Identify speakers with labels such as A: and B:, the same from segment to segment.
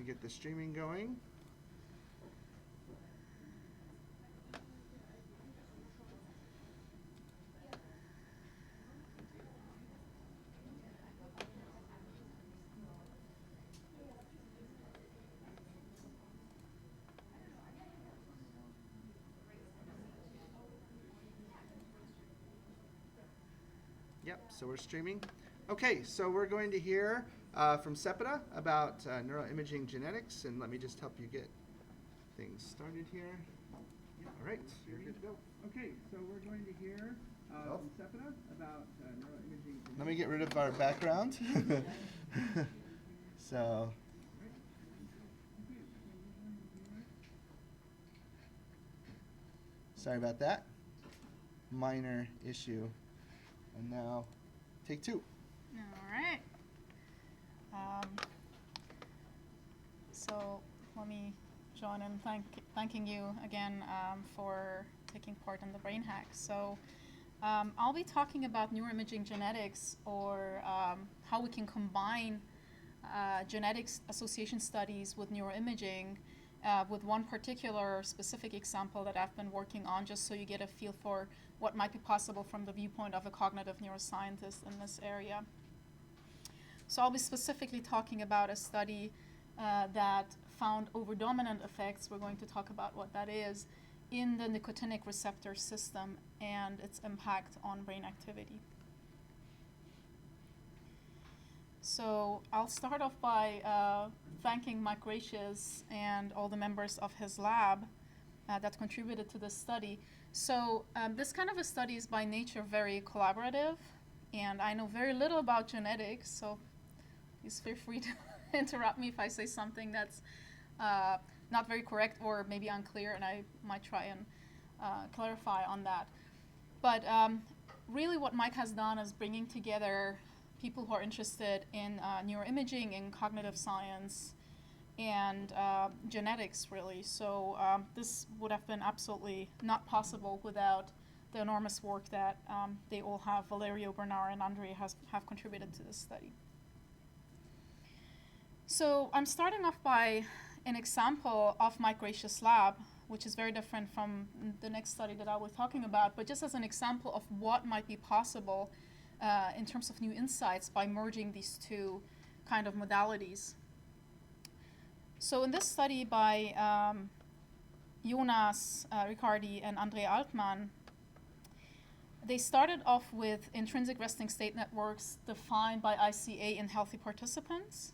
A: get the streaming going. Yep, so we're streaming. Okay, so we're going to hear from Sepida about neuroimaging genetics, and let me just help you get things started here. All right, you're good to go. Okay, so we're going to hear from Sepida about neuroimaging genetics. Let me get rid of our background. So. Sorry about that. Minor issue. And now, take two.
B: All right. So let me join in thanking you again for taking part in the brain hack. So I'll be talking about neuroimaging genetics, or how we can combine genetics association studies with neuroimaging, with one particular specific example that I've been working on, just so you get a feel for what might be possible from the viewpoint of a cognitive neuroscientist in this area. So I'll be specifically talking about a study that found overdominant effects. We're going to talk about what that is in the nicotinic receptor system and its impact on brain activity. So I'll start off by thanking Mike Gracious and all the members of his lab that contributed to this study. So this kind of a study is by nature very collaborative, and I know very little about genetics, so please feel free to interrupt me if I say something that's not very correct or maybe unclear, and I might try and clarify on that. But really what Mike has done is bringing together people who are interested in neuroimaging and cognitive science and genetics, really. So this would have been absolutely not possible without the enormous work that they all have, Valerio, Bernard, and Andre have contributed to this study. So I'm starting off by an example of Mike Gracious' lab, which is very different from the next study that I was talking about, but just as an example of what might be possible in terms of new insights by merging these two kind of modalities. So in this study by Jonas Riccardi and Andre Altman, they started off with intrinsic resting state networks defined by ICA in healthy participants.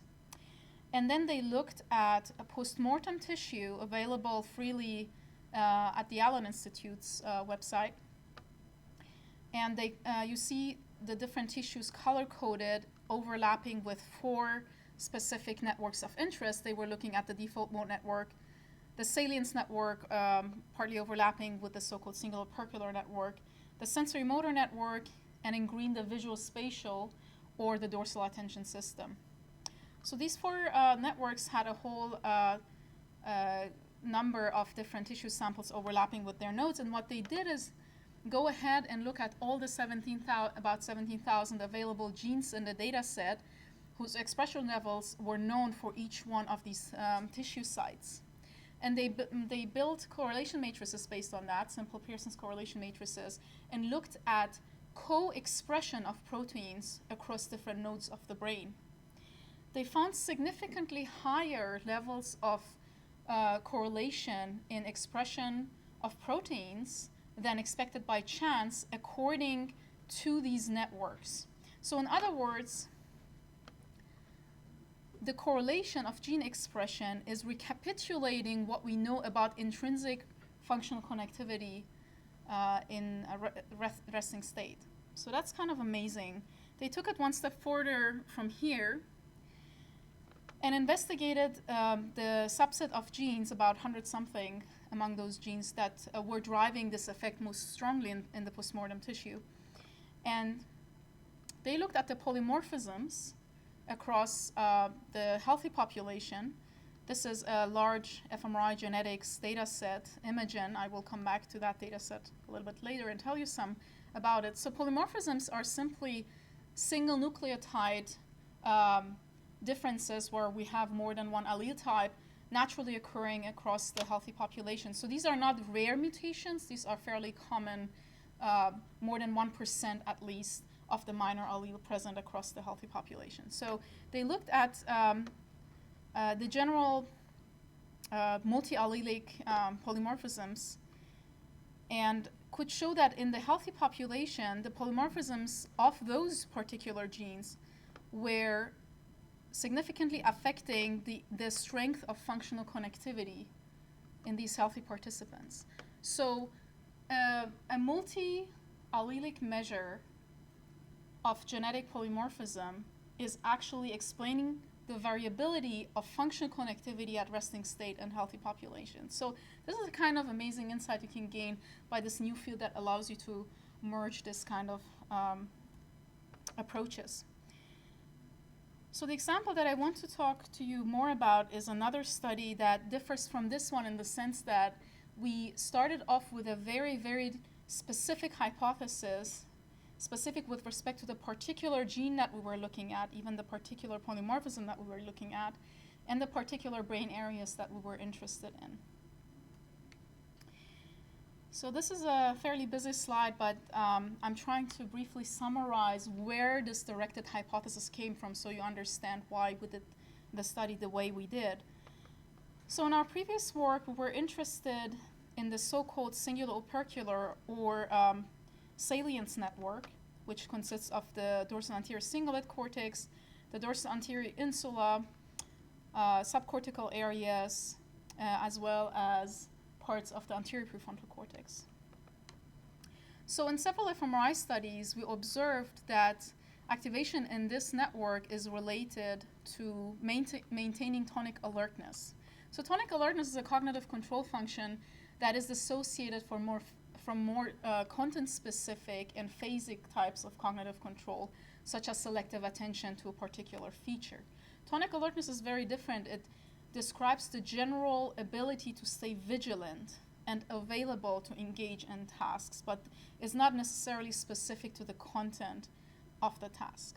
B: And then they looked at a post-mortem tissue available freely at the Allen Institute's website. And they, you see the different tissues color-coded, overlapping with 4 specific networks of interest. They were looking at the default mode network, the salience network, partly overlapping with the so-called singular opercular network, the sensory motor network, and in green, the visual spatial, or the dorsal attention system. So these 4 networks had a whole number of different tissue samples overlapping with their nodes, and what they did is go ahead and look at all the about 17,000 available genes in the data set whose expression levels were known for each one of these tissue sites. And they built correlation matrices based on that, simple Pearson's correlation matrices, and looked at co-expression of proteins across different nodes of the brain. They found significantly higher levels of correlation in expression of proteins than expected by chance according to these networks. So in other words, the correlation of gene expression is recapitulating what we know about intrinsic functional connectivity in a resting state. So that's kind of amazing. They took it one step further from here and investigated the subset of genes, about 100-something among those genes that were driving this effect most strongly in the postmortem tissue. And they looked at the polymorphisms across the healthy population. This is a large fMRI genetics data set, Imagen. I will come back to that data set a little bit later and tell you some about it. So polymorphisms are simply single nucleotide differences where we have more than one allele type naturally occurring across the healthy population. So these are not rare mutations. These are fairly common, more than 1% at least of the minor allele present across the healthy population. So they looked at the general multi-allelic polymorphisms and could show that in the healthy population, the polymorphisms of those particular genes were significantly affecting the strength of functional connectivity in these healthy participants. So a multi-allelic measure of genetic polymorphism is actually explaining the variability of functional connectivity at resting state in healthy populations. So this is a kind of amazing insight you can gain by this new field that allows you to merge this kind of approaches. So the example that I want to talk to you more about is another study that differs from this one in the sense that we started off with a very, very specific hypothesis, specific with respect to the particular gene that we were looking at, even the particular polymorphism that we were looking at, and the particular brain areas that we were interested in. So this is a fairly busy slide, but I'm trying to briefly summarize where this directed hypothesis came from so you understand why we did the study the way we did. So in our previous work, we were interested in the so-called singular opercular or salience network, which consists of the dorsal anterior cingulate cortex, the dorsal anterior insula, subcortical areas, as well as parts of the anterior prefrontal cortex. So in several fMRI studies, we observed that activation in this network is related to maintaining tonic alertness. So tonic alertness is a cognitive control function that is associated from more content-specific and phasic types of cognitive control, such as selective attention to a particular feature. Tonic alertness is very different. It describes the general ability to stay vigilant and available to engage in tasks, but is not necessarily specific to the content of the task.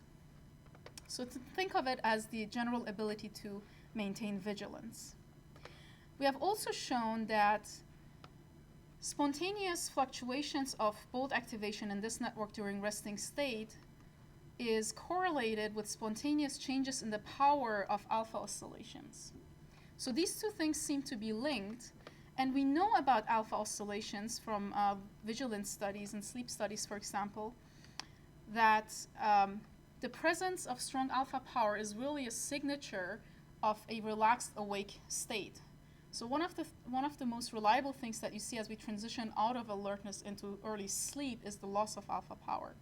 B: So to think of it as the general ability to maintain vigilance. We have also shown that spontaneous fluctuations of both activation in this network during resting state is correlated with spontaneous changes in the power of alpha oscillations. So these two things seem to be linked, and we know about alpha oscillations from vigilance studies and sleep studies, for example, that the presence of strong alpha power is really a signature of a relaxed awake state. So one of the most reliable things that you see as we transition out of alertness into early sleep is the loss of alpha power.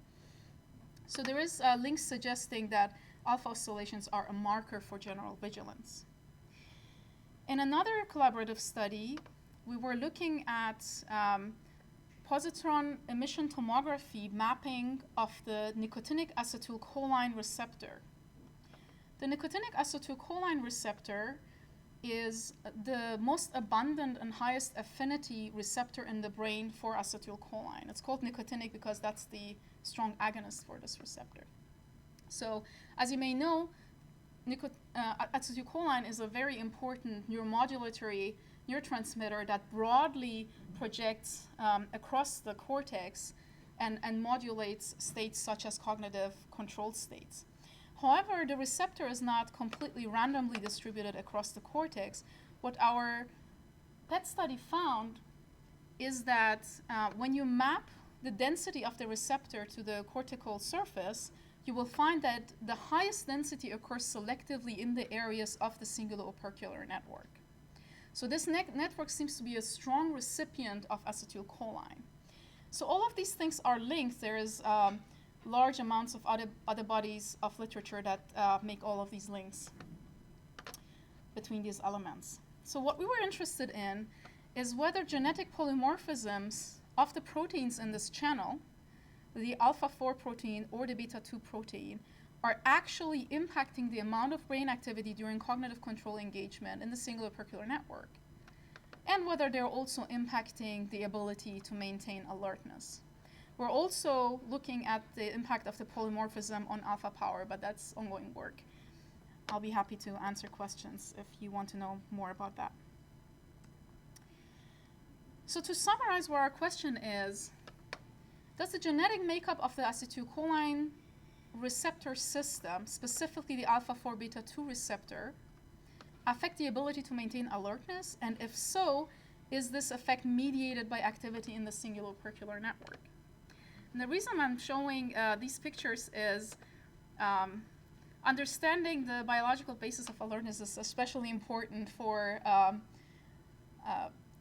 B: So there is links suggesting that alpha oscillations are a marker for general vigilance. In another collaborative study, we were looking at positron emission tomography mapping of the nicotinic acetylcholine receptor. The nicotinic acetylcholine receptor is the most abundant and highest affinity receptor in the brain for acetylcholine. It's called nicotinic because that's the strong agonist for this receptor. So as you may know, acetylcholine is a very important neuromodulatory neurotransmitter that broadly projects across the cortex and modulates states such as cognitive controlled states. However, the receptor is not completely randomly distributed across the cortex. What our PET study found is that when you map the density of the receptor to the cortical surface, you will find that the highest density occurs selectively in the areas of the singular opercular network. So this network seems to be a strong recipient of acetylcholine. So all of these things are linked. There is large amounts of other bodies of literature that make all of these links between these elements. So what we were interested in is whether genetic polymorphisms of the proteins in this channel, the alpha-4 protein or the beta-2 protein, are actually impacting the amount of brain activity during cognitive control engagement in the singular opercular network, and whether they're also impacting the ability to maintain alertness. We're also looking at the impact of the polymorphism on alpha power, but that's ongoing work. I'll be happy to answer questions if you want to know more about that. So to summarize what our question is, does the genetic makeup of the acetylcholine receptor system, specifically the alpha-4 beta-2 receptor, affect the ability to maintain alertness? And if so, is this effect mediated by activity in the singulopercular network? And the reason I'm showing these pictures is understanding the biological basis of alertness is especially important for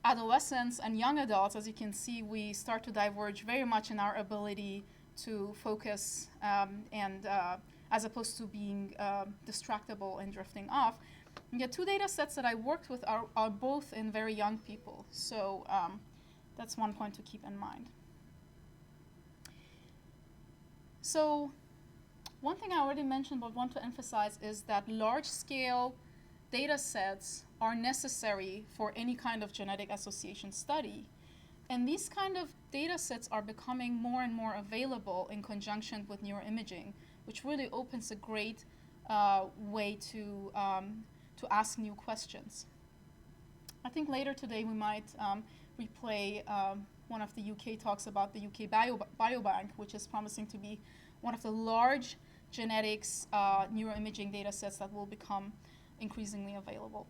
B: adolescents and young adults. As you can see, we start to diverge very much in our ability to focus and as opposed to being distractible and drifting off. And the two data sets that I worked with are both in very young people. So that's one point to keep in mind. So one thing I already mentioned but want to emphasize is that large-scale data sets are necessary for any kind of genetic association study. And these kind of data sets are becoming more and more available in conjunction with neuroimaging, which really opens a great way to ask new questions. I think later today we might replay one of the UK talks about the UK Biobank, which is promising to be one of the large genetics neuroimaging data sets that will become increasingly available.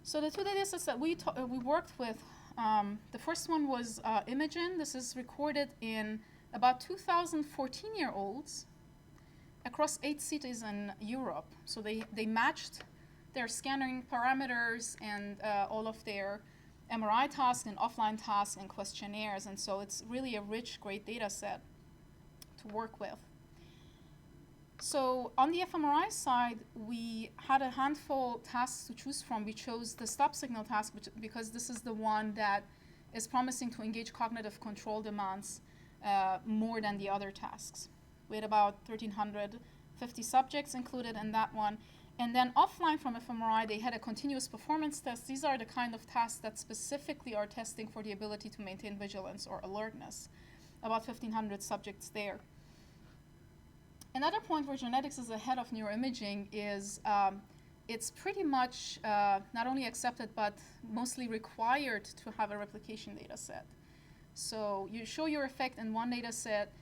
B: So the two data sets that we worked with, the first one was Imogen. This is recorded in about 2,000 14-year-olds across 8 cities in Europe. So they matched their scanning parameters and all of their MRI tasks and offline tasks and questionnaires. And so it's really a rich, great data set to work with. So on the fMRI side, we had a handful tasks to choose from. We chose the stop signal task because this is the one that is promising to engage cognitive control demands more than the other tasks. We had about 1,350 subjects included in that one. And then offline from fMRI, they had a continuous performance test. These are the kind of tasks that specifically are testing for the ability to maintain vigilance or alertness. About 1,500 subjects there. Another point where genetics is ahead of neuroimaging is it's pretty much not only accepted but mostly required to have a replication data set. So you show your effect in one data set,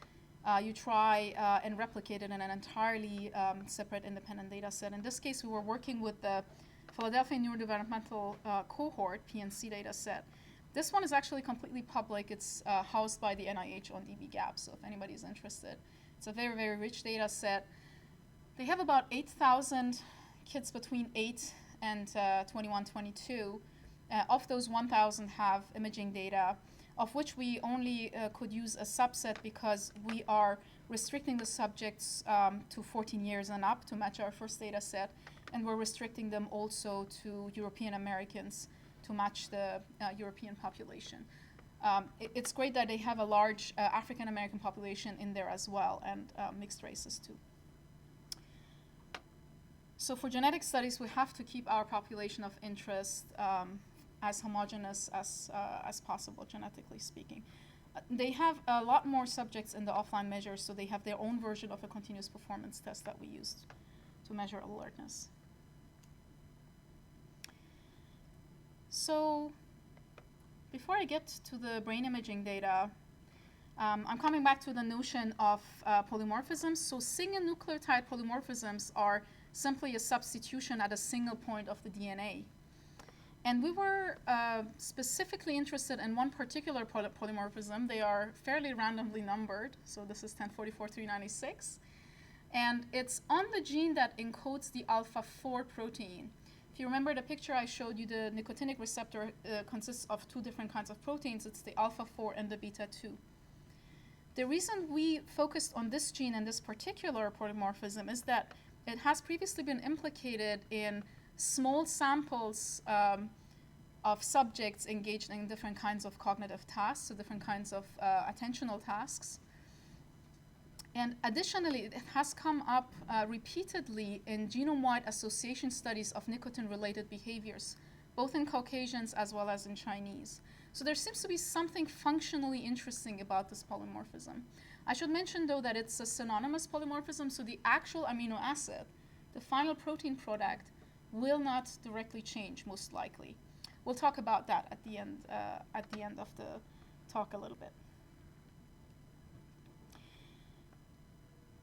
B: you try and replicate it in an entirely separate independent data set. In this case, we were working with the Philadelphia Neurodevelopmental Cohort, PNC data set. This one is actually completely public. It's housed by the NIH on dbGaP, so if anybody's interested. It's a very, very rich data set. They have about 8,000 kids between 8 and 21, 22. Of those, 1,000 have imaging data, of which we only could use a subset because we are restricting the subjects to 14 years and up to match our first data set, and we're restricting them also to European Americans to match the European population. It's great that they have a large African American population in there as well, and mixed races too. So for genetic studies, we have to keep our population of interest as homogeneous as possible, genetically speaking. They have a lot more subjects in the offline measures, so they have their own version of a continuous performance test that we used to measure alertness. So before I get to the brain imaging data, I'm coming back to the notion of polymorphisms. So single nucleotide polymorphisms are simply a substitution at a single point of the DNA. And we were specifically interested in one particular polymorphism. They are fairly randomly numbered. So this is 1044-396. And it's on the gene that encodes the alpha-4 protein. If you remember the picture I showed you, the nicotinic receptor consists of two different kinds of proteins. It's the alpha-4 and the beta-2. The reason we focused on this gene and this particular polymorphism is that it has previously been implicated in small samples of subjects engaged in different kinds of cognitive tasks, so different kinds of attentional tasks. And additionally, it has come up repeatedly in genome-wide association studies of nicotine-related behaviors, both in Caucasians as well as in Chinese. So there seems to be something functionally interesting about this polymorphism. I should mention, though, that it's a synonymous polymorphism, so the actual amino acid the final protein product will not directly change, most likely. We'll talk about that at the end of the talk a little bit.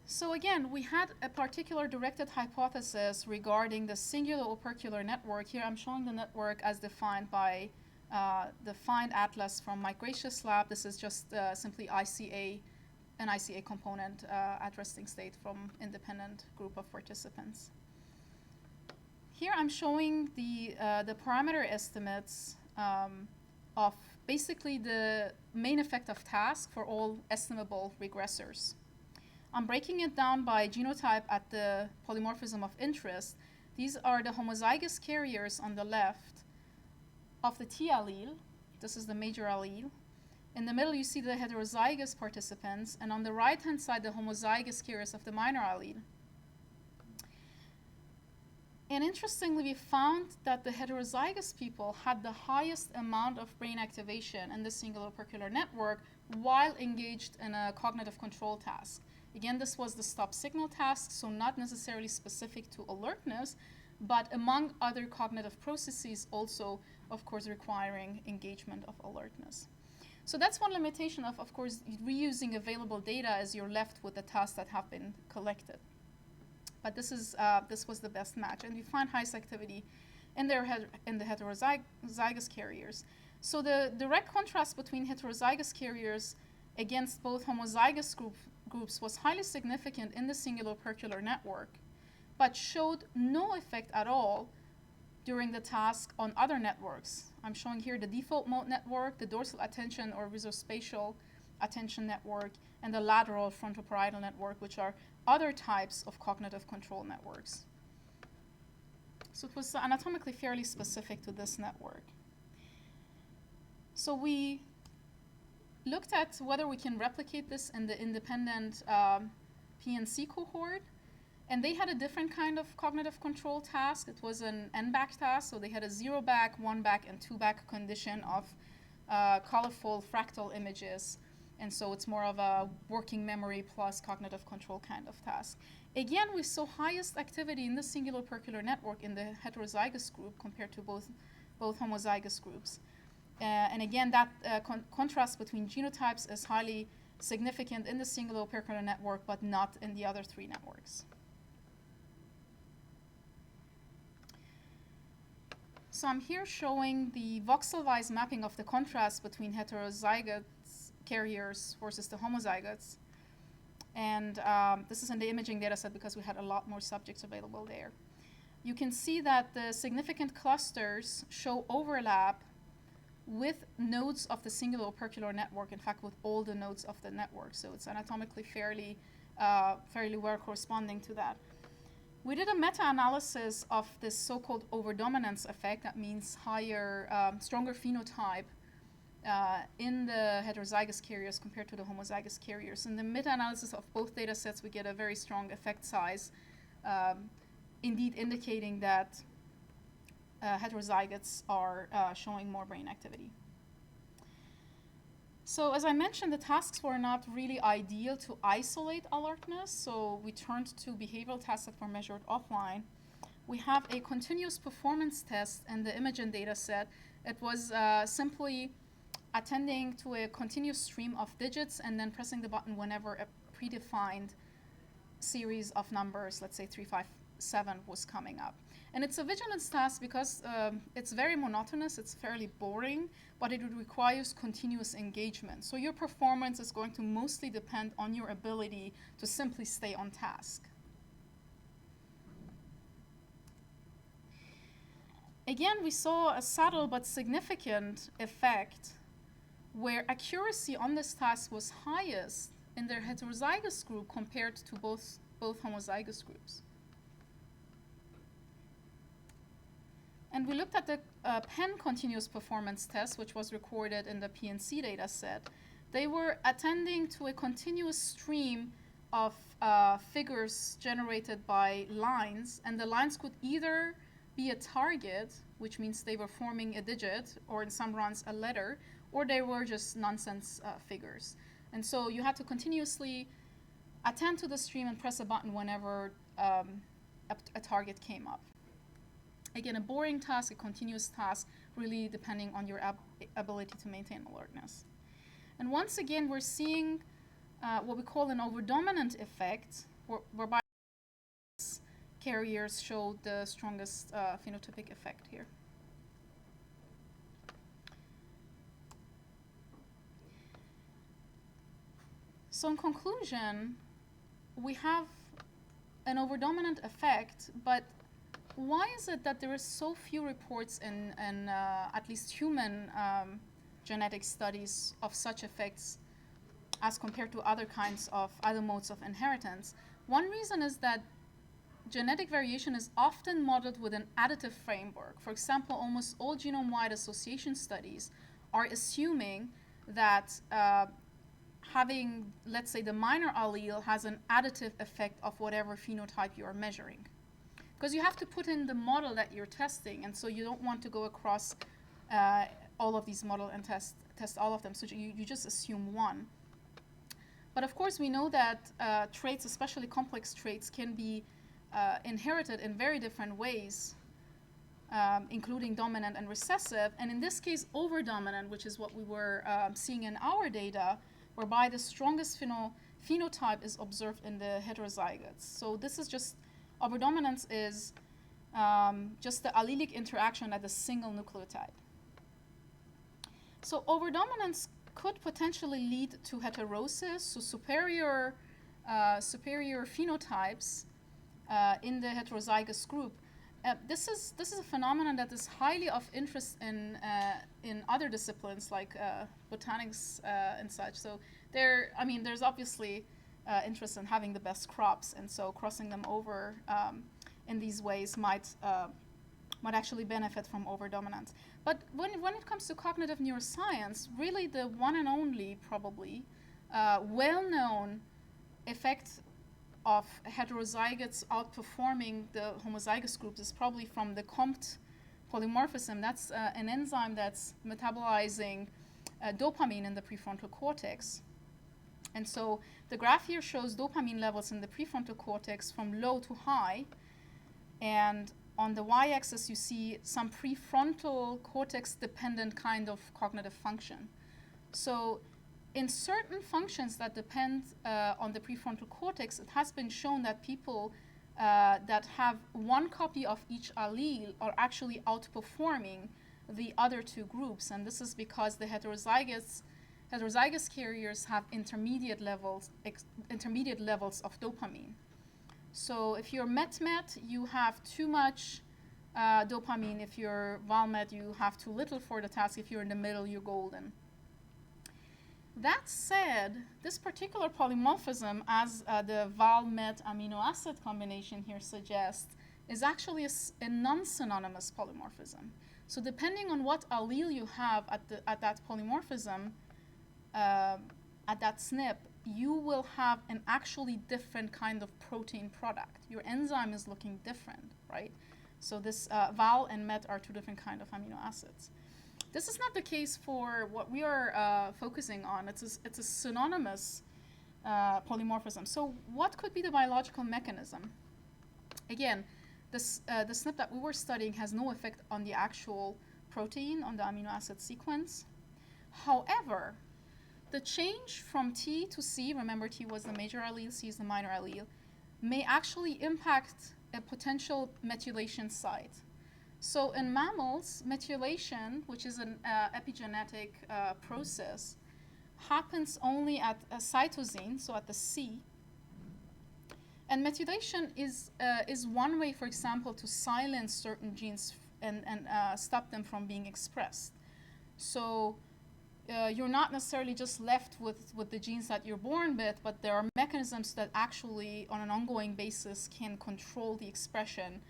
B: So again, we had a particular directed hypothesis regarding the singular opercular network. Here I'm showing the network as defined by the FIND atlas from Mike Gracious' lab. This is just simply an ICA component at resting state from independent group of participants. Here I'm showing the parameter estimates of basically the main effect of task for all estimable regressors. I'm breaking it down by genotype at the polymorphism of interest. These are the homozygous carriers on the left of the T allele. This is the major allele. In the middle, you see the heterozygous participants, and on the right-hand side, the homozygous carriers of the minor allele. And interestingly, we found that the heterozygous people had the highest amount of brain activation in the single opercular network while engaged in a cognitive control task. Again, this was the stop signal task, so not necessarily specific to alertness, but among other cognitive processes also, of course, requiring engagement of alertness. So that's one limitation of course, reusing available data as you're left with the tasks that have been collected. But this was the best match, and we find highest activity in the heterozygous carriers. So the direct contrast between heterozygous carriers against both homozygous groups was highly significant in the singular opercular network, but showed no effect at all during the task on other networks. I'm showing here the default mode network, the dorsal attention or visospatial attention network, and the lateral frontoparietal network, which are other types of cognitive control networks. So it was anatomically fairly specific to this network. So we looked at whether we can replicate this in the independent PNC cohort, and they had a different kind of cognitive control task. It was an N-back task, so they had a 0-back, 1-back, and 2-back condition of colorful fractal images, and so it's more of a working memory plus cognitive control kind of task. Again, we saw highest activity in the singular opercular network in the heterozygous group compared to both homozygous groups. And again, that contrast between genotypes is highly significant in the singular opercular network, but not in the other three networks. So I'm here showing the voxel-wise mapping of the contrast between heterozygous carriers versus the homozygotes. And this is in the imaging data set because we had a lot more subjects available there. You can see that the significant clusters show overlap with nodes of the singular opercular network, in fact, with all the nodes of the network. So it's anatomically fairly well corresponding to that. We did a meta-analysis of this so-called overdominance effect. That means higher, stronger phenotype in the heterozygous carriers compared to the homozygous carriers. In the meta-analysis of both data sets, we get a very strong effect size, indeed indicating that heterozygotes are showing more brain activity. So as I mentioned, the tasks were not really ideal to isolate alertness, so we turned to behavioral tasks that were measured offline. We have a continuous performance test in the Imagen data set. It was simply attending to a continuous stream of digits and then pressing the button whenever a predefined series of numbers, let's say 357, was coming up. And it's a vigilance task because it's very monotonous, it's fairly boring, but it requires continuous engagement. So your performance is going to mostly depend on your ability to simply stay on task. Again, we saw a subtle but significant effect where accuracy on this task was highest in their heterozygous group compared to both homozygous groups. And we looked at the Penn continuous performance test, which was recorded in the PNC data set. They were attending to a continuous stream of figures generated by lines, and the lines could either be a target, which means they were forming a digit, or in some runs a letter, or they were just nonsense figures. And so you had to continuously attend to the stream and press a button whenever a target came up. Again, a boring task, a continuous task, really depending on your ability to maintain alertness. And once again, we're seeing what we call an overdominant effect, whereby carriers show the strongest phenotypic effect here. So in conclusion, we have an overdominant effect, but why is it that there are so few reports in at least human genetic studies of such effects as compared to other modes of inheritance? One reason is that genetic variation is often modeled with an additive framework. For example, almost all genome-wide association studies are assuming that having, let's say, the minor allele has an additive effect of whatever phenotype you are measuring. Because you have to put in the model that you're testing, and so you don't want to go across all of these models and test all of them. So you just assume one. But of course, we know that traits, especially complex traits, can be inherited in very different ways, including dominant and recessive. And in this case, overdominant, which is what we were seeing in our data, whereby the strongest phenotype is observed in the heterozygotes. So this is just, overdominance is just the allelic interaction at a single nucleotide. So overdominance could potentially lead to heterosis, so superior phenotypes in the heterozygous group. This is a phenomenon that is highly of interest in other disciplines like botanics and such. So there's obviously interest in having the best crops, and so crossing them over in these ways might actually benefit from overdominance. But when it comes to cognitive neuroscience, really the one and only probably well-known effect of heterozygotes outperforming the homozygous groups is probably from the COMT polymorphism. That's an enzyme that's metabolizing dopamine in the prefrontal cortex. And so the graph here shows dopamine levels in the prefrontal cortex from low to high. And on the y-axis, you see some prefrontal cortex-dependent kind of cognitive function. So in certain functions that depend on the prefrontal cortex, it has been shown that people that have one copy of each allele are actually outperforming the other two groups. And this is because the heterozygous carriers have intermediate levels of dopamine. So if you're MET-MET, you have too much dopamine. If you're VAL-MET, you have too little for the task. If you're in the middle, you're golden. That said, this particular polymorphism, as the VAL-MET amino acid combination here suggests, is actually a non-synonymous polymorphism. So depending on what allele you have at that polymorphism, at that SNP, you will have an actually different kind of protein product. Your enzyme is looking different, right? So this VAL and MET are two different kinds of amino acids. This is not the case for what we are focusing on. It's a synonymous polymorphism. So what could be the biological mechanism? Again, the SNP that we were studying has no effect on the actual protein, on the amino acid sequence. However, the change from T to C, remember T was the major allele, C is the minor allele, may actually impact a potential methylation site. So in mammals, methylation, which is an epigenetic process, happens only at a cytosine, so at the C. And methylation is one way, for example, to silence certain genes and stop them from being expressed. So you're not necessarily just left with the genes that you're born with, but there are mechanisms that actually, on an ongoing basis, can control the expression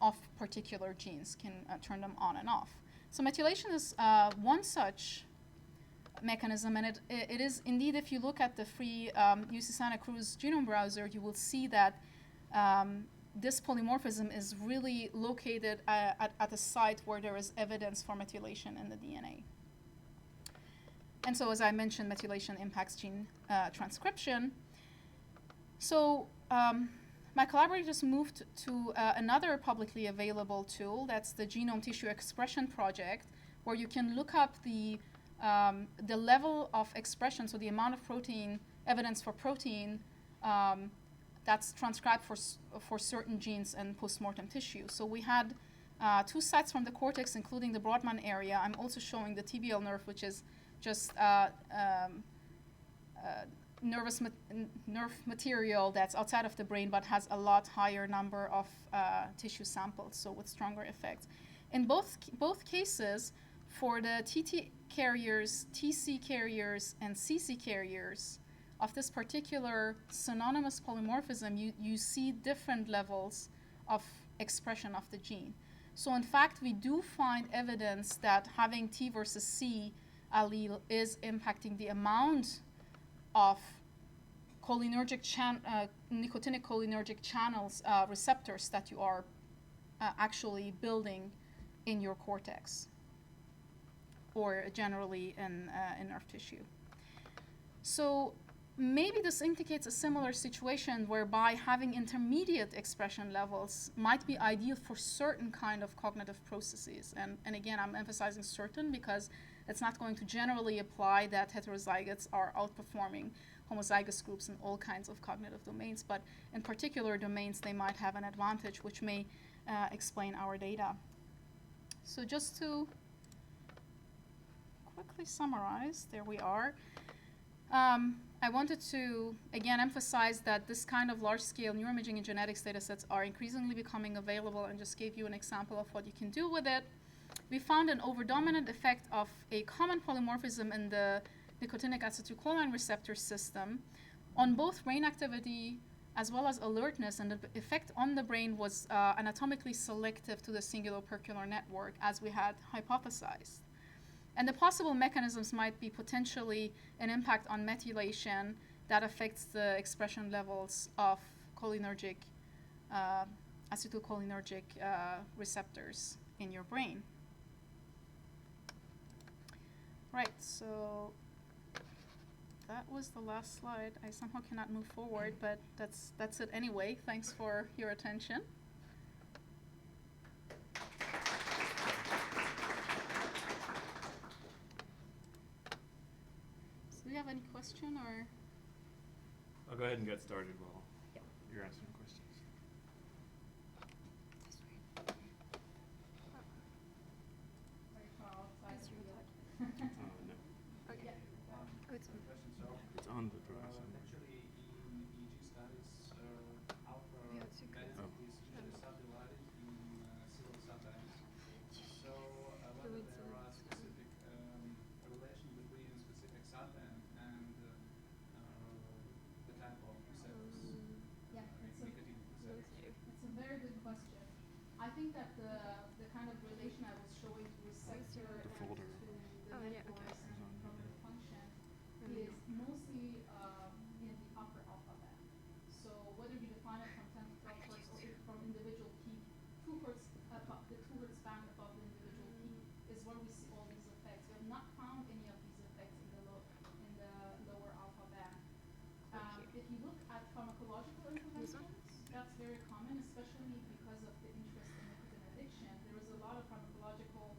B: of particular genes, can turn them on and off. So methylation is one such mechanism, and it is indeed, if you look at the free UC Santa Cruz genome browser, you will see that this polymorphism is really located at a site where there is evidence for methylation in the DNA. And so, as I mentioned, methylation impacts gene transcription. So my collaborators moved to another publicly available tool. That's the Genome Tissue Expression Project, where you can look up the level of expression, so the amount of protein, evidence for protein that's transcribed for certain genes in postmortem tissue. So we had 2 sites from the cortex, including the Brodmann area. I'm also showing the tibial nerve, which is just nerve material that's outside of the brain but has a lot higher number of tissue samples, so with stronger effects. In both cases, for the TT carriers, TC carriers, and CC carriers of this particular synonymous polymorphism, you see different levels of expression of the gene. So in fact, we do find evidence that having T versus C allele is impacting the amount of cholinergic nicotinic cholinergic channels, receptors that you are actually building in your cortex or generally in nerve tissue. So maybe this indicates a similar situation whereby having intermediate expression levels might be ideal for certain kind of cognitive processes. And again, I'm emphasizing certain because it's not going to generally apply that heterozygotes are outperforming homozygous groups in all kinds of cognitive domains, but in particular domains they might have an advantage, which may explain our data. So just to quickly summarize, there we are. I wanted to, again, emphasize that this kind of large-scale neuroimaging and genetics data sets are increasingly becoming available, and just gave you an example of what you can do with it. We found an overdominant effect of a common polymorphism in the nicotinic acetylcholine receptor system on both brain activity as well as alertness, and the effect on the brain was anatomically selective to the cingulopurcular network, as we had hypothesized. And the possible mechanisms might be potentially an impact on methylation that affects the expression levels of cholinergic, acetylcholinergic receptors in your brain. Right, so that was the last slide. I somehow cannot move forward, but that's it anyway. Thanks for your attention. Do you have any question or?
C: I'll go ahead and get started while you're answering questions. No.
D: Okay. It's on.
C: It's on the drive.
E: Actually, in EEG studies, alpha
D: Yeah, it's okay.
E: beta is usually subdivided in several subbands. So whether there are specific relation between specific subband and the type of receptors, nicotine receptors.
B: It's a very good question. I think that the kind of relation I was showing to receptor
C: The folder.
B: and to the
D: Oh, yeah,
B: networks
D: okay.
B: and cognitive function is mostly in the upper alpha band. So whether you define it from 10 to 12 hertz or from individual peak, 2 hertz above, the 2 hertz band above the individual peak is where we see all these effects. We have not found any of these effects in the lower alpha band. If you look at pharmacological interventions, that's very common, especially because of the interest in nicotine addiction. There is a lot of pharmacological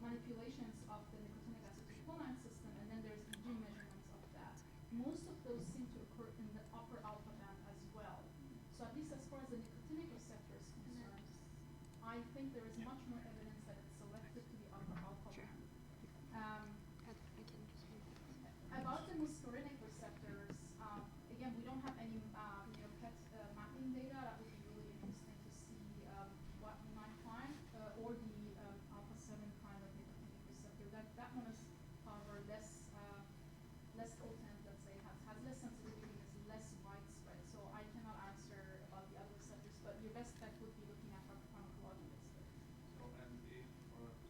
B: manipulations of the nicotinic acetylcholine system, and then there's EEG measurements of that. Most of those seem to occur in the upper alpha band as well. So at least as far as the nicotinic receptor is concerned, I think there is much more evidence that it's selective to the upper alpha band.
D: I can just move it.
B: About the muscarinic receptors, again, we don't have any PET mapping data. That would be really interesting to see what we might find, or the alpha 7 kind of nicotinic receptor. That one is, however, less potent. Let's say has less sensitivity and is less widespread. So I cannot answer about the other receptors, but your best bet would be looking at pharmacological studies.
E: So and if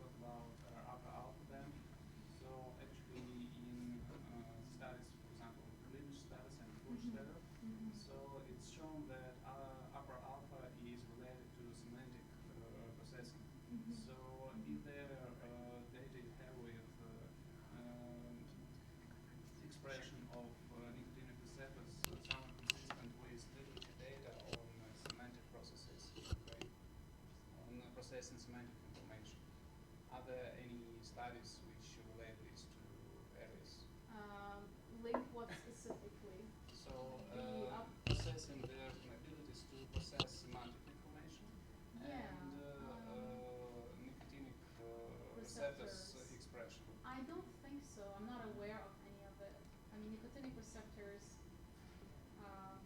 E: talk about alpha processing semantic information. Are there any studies which relate these two areas?
B: Link what specifically?
E: So,
B: The
E: processing their abilities to process semantic information
B: Yeah,
E: and nicotinic receptors
B: receptors.
E: expression.
B: I don't think so. I'm not aware of any of it. I mean, nicotinic receptors,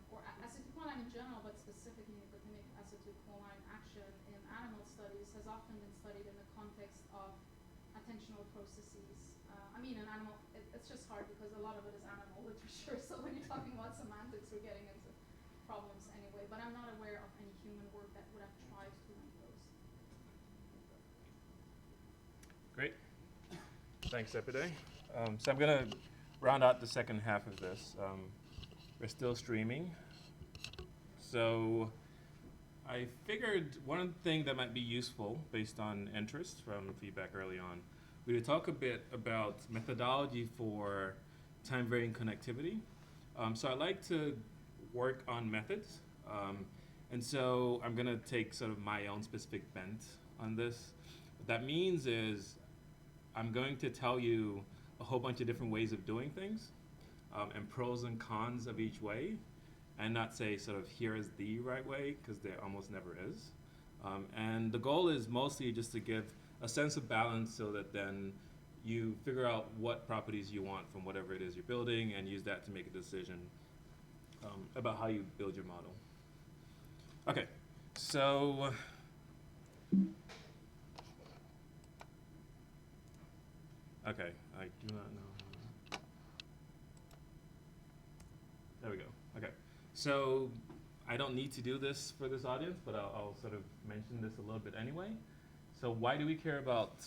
B: or acetylcholine in general, but specifically nicotinic acetylcholine action in animal studies has often been studied in the context of attentional processes. I mean, an animal, it's just hard because a lot of it is animal literature, so when you're talking about semantics, we're getting into problems anyway. But I'm not aware of any human work that would have tried to link those.
C: Great. Thanks, Epide. So I'm going to round out the second half of this. We're still streaming. So I figured one thing that might be useful based on interest from feedback early on, we would talk a bit about methodology for time-varying connectivity. So I like to work on methods. And so I'm going to take sort of my own specific bent on this. What that means is I'm going to tell you a whole bunch of different ways of doing things and pros and cons of each way, and not say sort of here is the right way, because there almost never is. And the goal is mostly just to give a sense of balance so that then you figure out what properties you want from whatever it is you're building and use that to make a decision about how you build your model. Okay, so okay, I do not know. There we go. Okay, so I don't need to do this for this audience, but I'll sort of mention this a little bit anyway. So why do we care about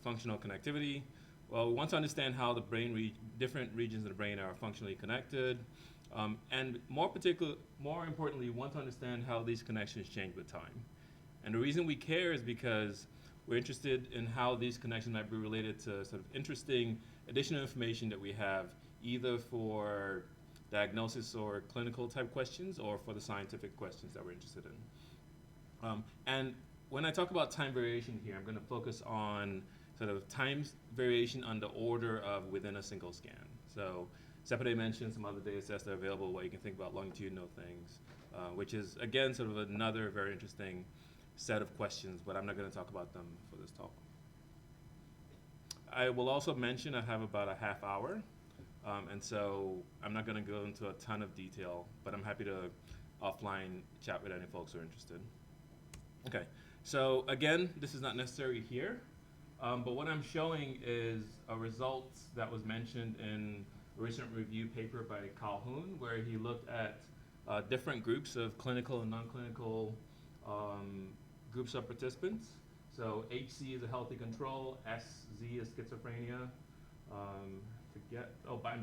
C: functional connectivity? Well, we want to understand how the brain, different regions of the brain are functionally connected, and more importantly, we want to understand how these connections change with time. And the reason we care is because we're interested in how these connections might be related to sort of interesting additional information that we have, either for diagnosis or clinical type questions, or for the scientific questions that we're interested in. And when I talk about time variation here, I'm going to focus on sort of time variation on the order of within a single scan. So Sepide mentioned some other data sets that are available where you can think about longitudinal things, which is, again, sort of another very interesting set of questions, but I'm not going to talk about them for this talk. I will also mention I have about a half hour, and so I'm not going to go into a ton of detail, but I'm happy to offline chat with any folks who are interested. Okay, so again, this is not necessary here, but what I'm showing is a result that was mentioned in a recent review paper by Calhoun, where he looked at different groups of clinical and non-clinical groups of participants. So HC is a healthy control, SZ is schizophrenia,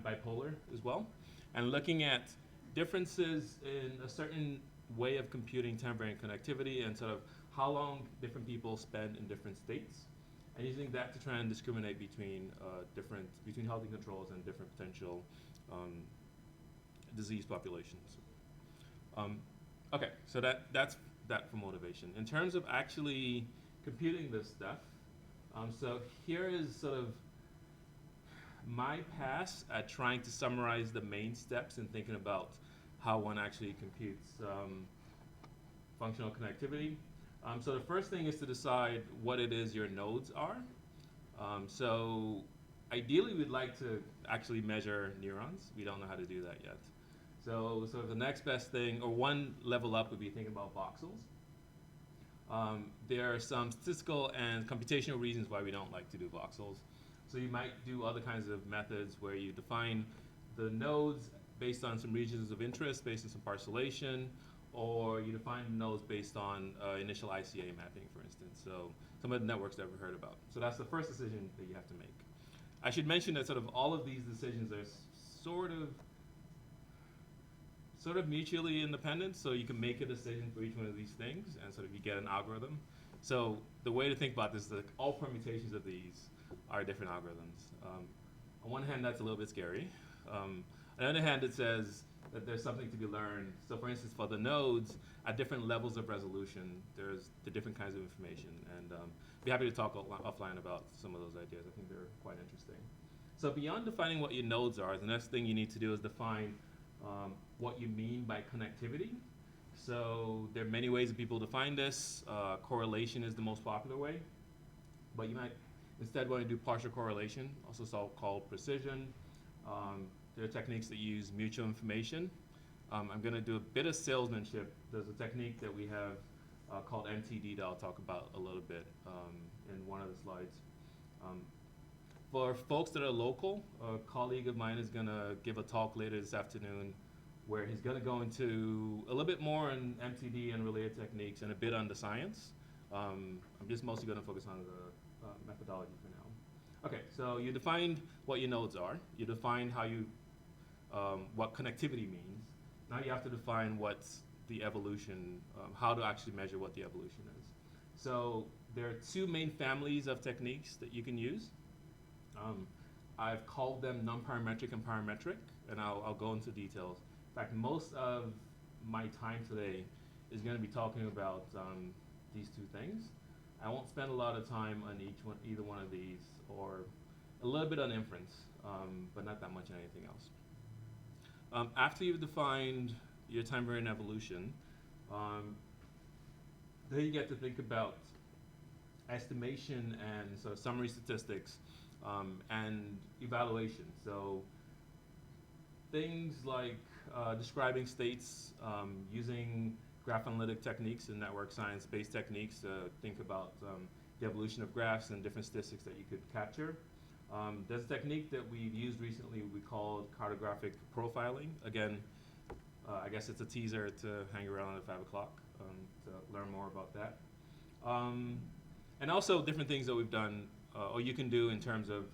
C: bipolar as well, and looking at differences in a certain way of computing time-varying connectivity and sort of how long different people spend in different states, and using that to try and discriminate between between healthy controls and different potential disease populations. Okay, so that's that for motivation. In terms of actually computing this stuff, so here is sort of my pass at trying to summarize the main steps in thinking about how one actually computes functional connectivity. So the first thing is to decide what it is your nodes are. So ideally, we'd like to actually measure neurons. We don't know how to do that yet. So the next best thing, or one level up, would be thinking about voxels. There are some statistical and computational reasons why we don't like to do voxels. So you might do other kinds of methods where you define the nodes based on some regions of interest, based on some parcellation, or you define nodes based on initial ICA mapping, for instance. So some of the networks that we've heard about. So that's the first decision that you have to make. I should mention that sort of all of these decisions are sort of mutually independent, so you can make a decision for each one of these things, and sort of you get an algorithm. So the way to think about this is that all permutations of these are different algorithms. On one hand, that's a little bit scary. On the other hand, it says that there's something to be learned. So for instance, for the nodes, at different levels of resolution, there's the different kinds of information. And be happy to talk offline about some of those ideas. I think they're quite interesting. So beyond defining what your nodes are, the next thing you need to do is define what you mean by connectivity. So there are many ways that people define this. Correlation is the most popular way, but you might instead want to do partial correlation, also called precision. There are techniques that use mutual information. I'm going to do a bit of salesmanship. There's a technique that we have called MTD that I'll talk about a little bit in one of the slides. For folks that are local, a colleague of mine is going to give a talk later this afternoon where he's going to go into a little bit more on MTD and related techniques and a bit on the science. I'm just mostly going to focus on the methodology for now. Okay, so you defined what your nodes are. You defined how you, what connectivity means. Now you have to define what's the evolution, how to actually measure what the evolution is. So there are two main families of techniques that you can use. I've called them non-parametric and parametric, and I'll go into details. In fact, most of my time today is going to be talking about these two things. I won't spend a lot of time on either one of these, or a little bit on inference, but not that much on anything else. After you've defined your time variant evolution, then you get to think about estimation and sort of summary statistics and evaluation. So things like describing states using graph analytic techniques and network science-based techniques to think about the evolution of graphs and different statistics that you could capture. There's a technique that we've used recently we called cartographic profiling. Again, I guess it's a teaser to hang around at 5 o'clock to learn more about that. And also different things that we've done or you can do in terms of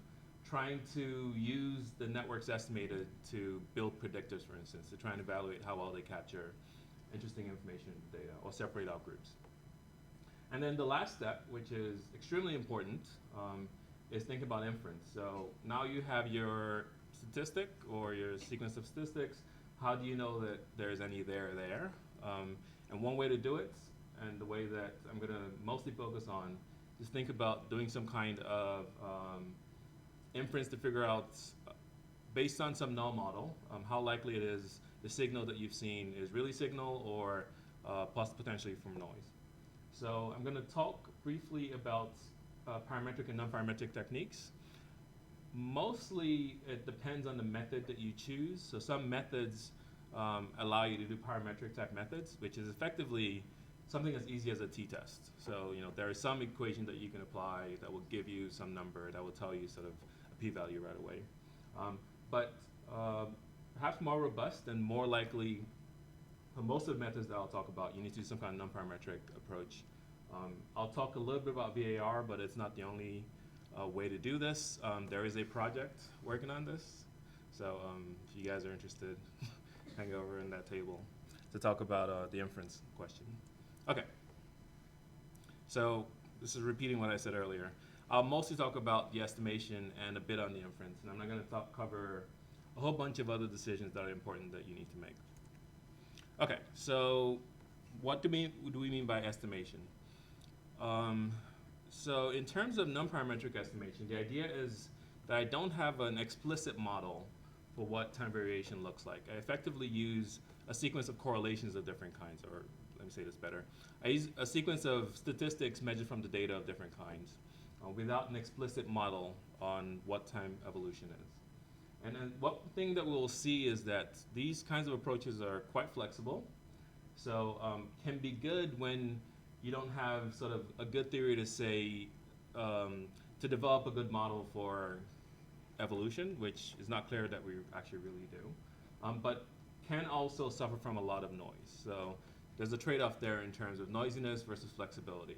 C: trying to use the networks estimated to build predictors, for instance, to try and evaluate how well they capture interesting information in the data or separate out groups. And then the last step, which is extremely important, is think about inference. So now you have your statistic or your sequence of statistics. How do you know that there's any there? And one way to do it, and the way that I'm going to mostly focus on, is think about doing some kind of inference to figure out, based on some null model, how likely it is the signal that you've seen is really signal or plus potentially from noise. So I'm going to talk briefly about parametric and non-parametric techniques. Mostly it depends on the method that you choose. So some methods allow you to do parametric type methods, which is effectively something as easy as a t-test. So there is some equation that you can apply that will give you some number that will tell you sort of a p-value right away. But perhaps more robust and more likely, for most of the methods that I'll talk about, you need to do some kind of non-parametric approach. I'll talk a little bit about VAR, but it's not the only way to do this. There is a project working on this. So if you guys are interested, hang over in that table to talk about the inference question. Okay. So this is repeating what I said earlier. I'll mostly talk about the estimation and a bit on the inference, and I'm not going to cover a whole bunch of other decisions that are important that you need to make. Okay, so what do we mean by estimation? So in terms of non-parametric estimation, the idea is that I don't have an explicit model for what time variation looks like. I effectively use a sequence of correlations of different kinds, or let me say this better. I use a sequence of statistics measured from the data of different kinds without an explicit model on what time evolution is. And then one thing that we'll see is that these kinds of approaches are quite flexible. So can be good when you don't have sort of a good theory to say, to develop a good model for evolution, which is not clear that we actually really do, but can also suffer from a lot of noise. So there's a trade-off there in terms of noisiness versus flexibility.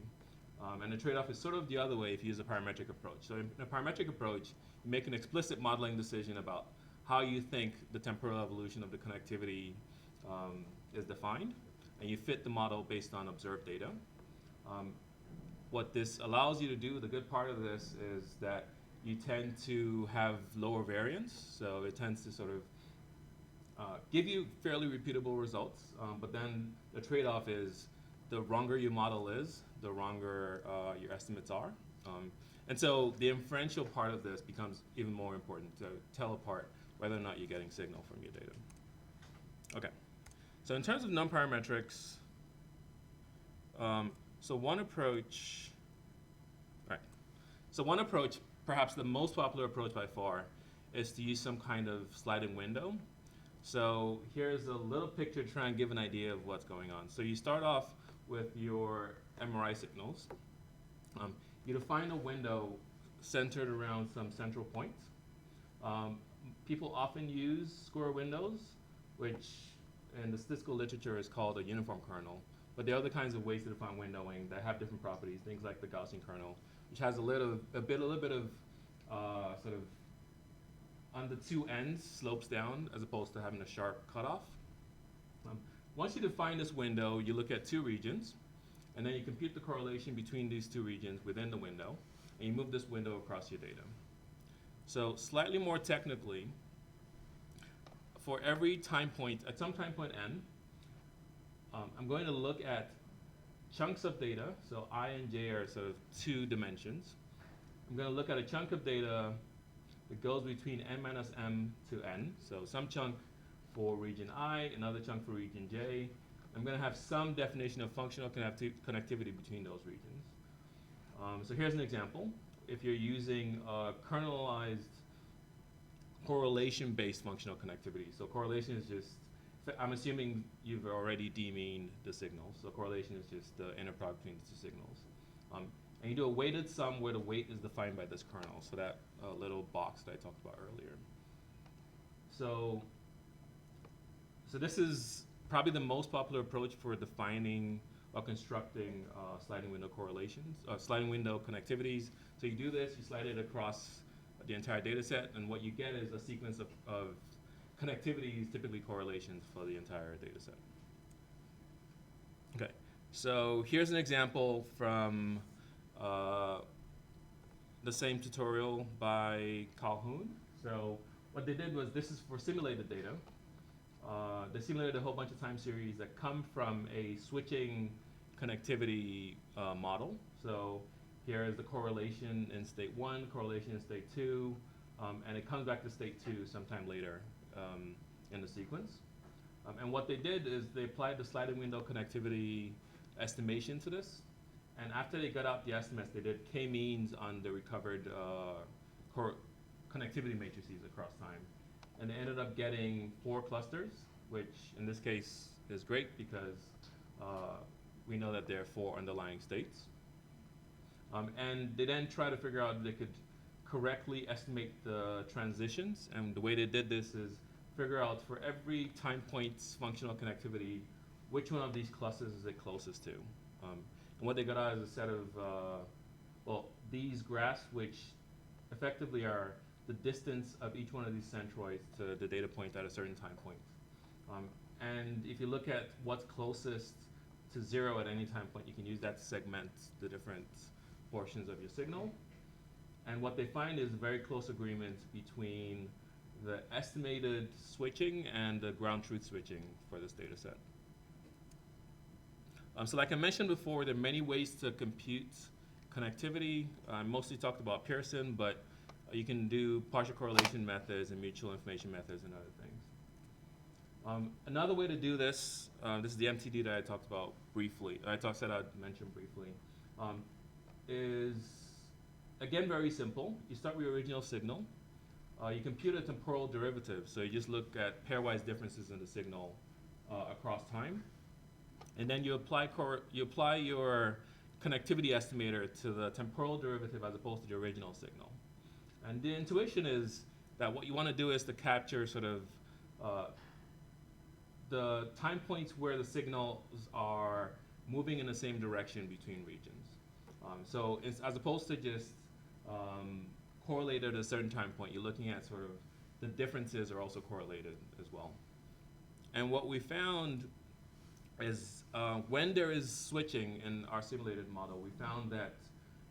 C: And the trade-off is sort of the other way if you use a parametric approach. So in a parametric approach, you make an explicit modeling decision about how you think the temporal evolution of the connectivity is defined, and you fit the model based on observed data. What this allows you to do, the good part of this, is that you tend to have lower variance, so it tends to sort of give you fairly repeatable results, but then the trade-off is the wronger your model is, the wronger your estimates are. And so the inferential part of this becomes even more important to tell apart whether or not you're getting signal from your data. Okay, so in terms of non-parametrics, so one approach, perhaps the most popular approach by far, is to use some kind of sliding window. So here's a little picture to try and give an idea of what's going on. So you start off with your MRI signals. You define a window centered around some central point. People often use square windows, which in the statistical literature is called a uniform kernel. But there are other kinds of ways to define windowing that have different properties, things like the Gaussian kernel, which has a little bit of sort of on the two ends slopes down as opposed to having a sharp cutoff. Once you define this window, you look at two regions, and then you compute the correlation between these two regions within the window, and you move this window across your data. So slightly more technically, for every time point, at some time point n, I'm going to look at chunks of data, so I and j are sort of two dimensions. I'm going to look at a chunk of data that goes between n minus m to n, so some chunk for region I, another chunk for region j. I'm going to have some definition of functional connectivity between those regions. So here's an example. If you're using kernelized correlation-based functional connectivity, so correlation is just, I'm assuming you've already demeaned the signals, so correlation is just the inner product between the two signals. And you do a weighted sum where the weight is defined by this kernel, so that little box that I talked about earlier. So this is probably the most popular approach for defining or constructing sliding window correlations, sliding window connectivities. So you do this, you slide it across the entire data set, and what you get is a sequence of connectivities, typically correlations for the entire data set. Okay, so here's an example from the same tutorial by Calhoun. So what they did was, this is for simulated data. They simulated a whole bunch of time series that come from a switching connectivity model. So here is the correlation in state 1, correlation in state 2, and it comes back to state 2 sometime later in the sequence. And what they did is they applied the sliding window connectivity estimation to this. And after they got out the estimates, they did k-means on the recovered connectivity matrices across time. And they ended up getting 4 clusters, which in this case is great because we know that there are 4 underlying states. And they then try to figure out if they could correctly estimate the transitions. And the way they did this is figure out for every time point's functional connectivity, which one of these clusters is it closest to. And what they got out is a set of, these graphs, which effectively are the distance of each one of these centroids to the data point at a certain time point. And if you look at what's closest to 0 at any time point, you can use that to segment the different portions of your signal. And what they find is very close agreement between the estimated switching and the ground truth switching for this data set. So like I mentioned before, there are many ways to compute connectivity. I mostly talked about Pearson, but you can do partial correlation methods and mutual information methods and other things. Another way to do this, this is the MTD that I talked about briefly, said I'd mention briefly, is again very simple. You start with your original signal. You compute a temporal derivative, so you just look at pairwise differences in the signal across time. And then you apply your connectivity estimator to the temporal derivative as opposed to the original signal. And the intuition is that what you want to do is to capture sort of the time points where the signals are moving in the same direction between regions. So it's, as opposed to just correlated at a certain time point, you're looking at sort of the differences are also correlated as well. And what we found is when there is switching in our simulated model, we found that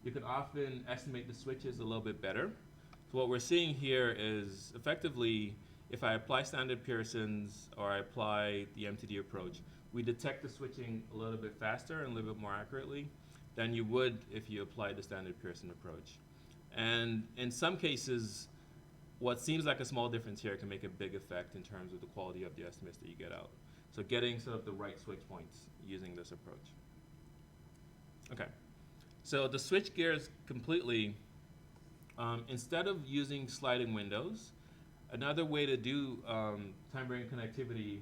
C: you can often estimate the switches a little bit better. So what we're seeing here is effectively if I apply standard Pearson's or I apply the MTD approach, we detect the switching a little bit faster and a little bit more accurately than you would if you applied the standard Pearson approach. And in some cases, what seems like a small difference here can make a big effect in terms of the quality of the estimates that you get out. So getting sort of the right switch points using this approach. Okay, so to switch gears completely, instead of using sliding windows, another way to do time-varying connectivity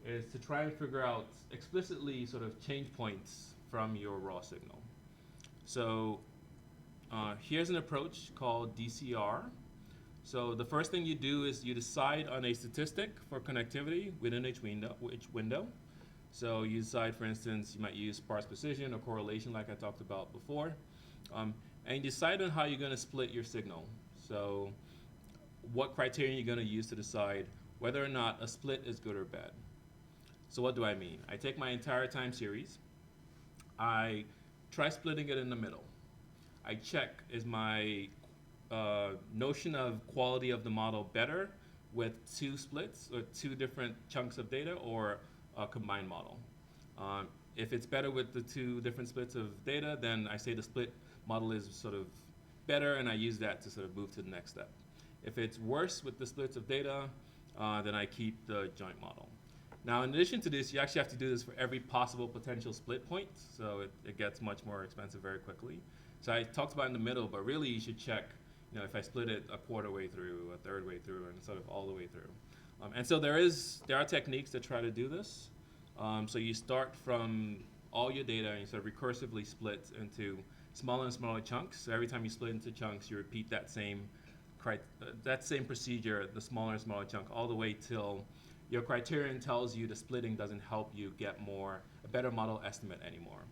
C: is to try and figure out explicitly sort of change points from your raw signal. So here's an approach called DCR. So the first thing you do is you decide on a statistic for connectivity within each window. So you decide, for instance, you might use sparse precision or correlation like I talked about before. And you decide on how you're going to split your signal. So what criterion you're going to use to decide whether or not a split is good or bad. So what do I mean? I take my entire time series. I try splitting it in the middle. I check, is my notion of quality of the model better with two splits or two different chunks of data or a combined model? If it's better with the two different splits of data, then I say the split model is sort of better, and I use that to sort of move to the next step. If it's worse with the splits of data, then I keep the joint model. Now, in addition to this, you actually have to do this for every possible potential split point, so it gets much more expensive very quickly. So I talked about in the middle, but really you should check, if I split it a quarter way through, a third way through, and sort of all the way through. And so there are techniques that try to do this. So you start from all your data and you sort of recursively split into smaller and smaller chunks. So every time you split into chunks, you repeat that same procedure, the smaller and smaller chunk, all the way till your criterion tells you the splitting doesn't help you get a better model estimate anymore.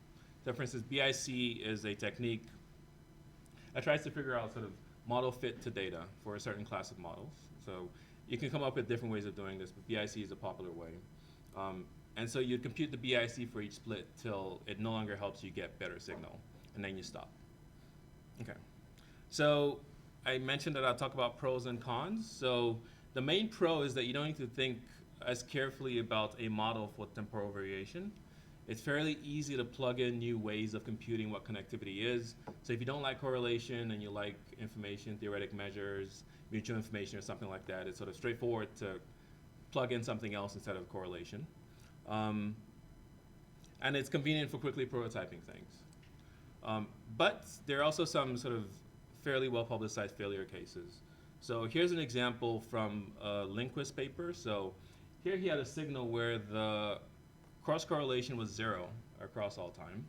C: So for instance, BIC is a technique that tries to figure out sort of model fit to data for a certain class of models. So you can come up with different ways of doing this, but BIC is a popular way. And so you compute the BIC for each split till it no longer helps you get better signal, and then you stop. Okay. So I mentioned that I'll talk about pros and cons. So the main pro is that you don't need to think as carefully about a model for temporal variation. It's fairly easy to plug in new ways of computing what connectivity is. So if you don't like correlation and you like information, theoretic measures, mutual information or something like that, it's sort of straightforward to plug in something else instead of correlation. And it's convenient for quickly prototyping things. But there are also some sort of fairly well-publicized failure cases. So here's an example from a Lindquist paper. So here he had a signal where the cross-correlation was 0 across all time.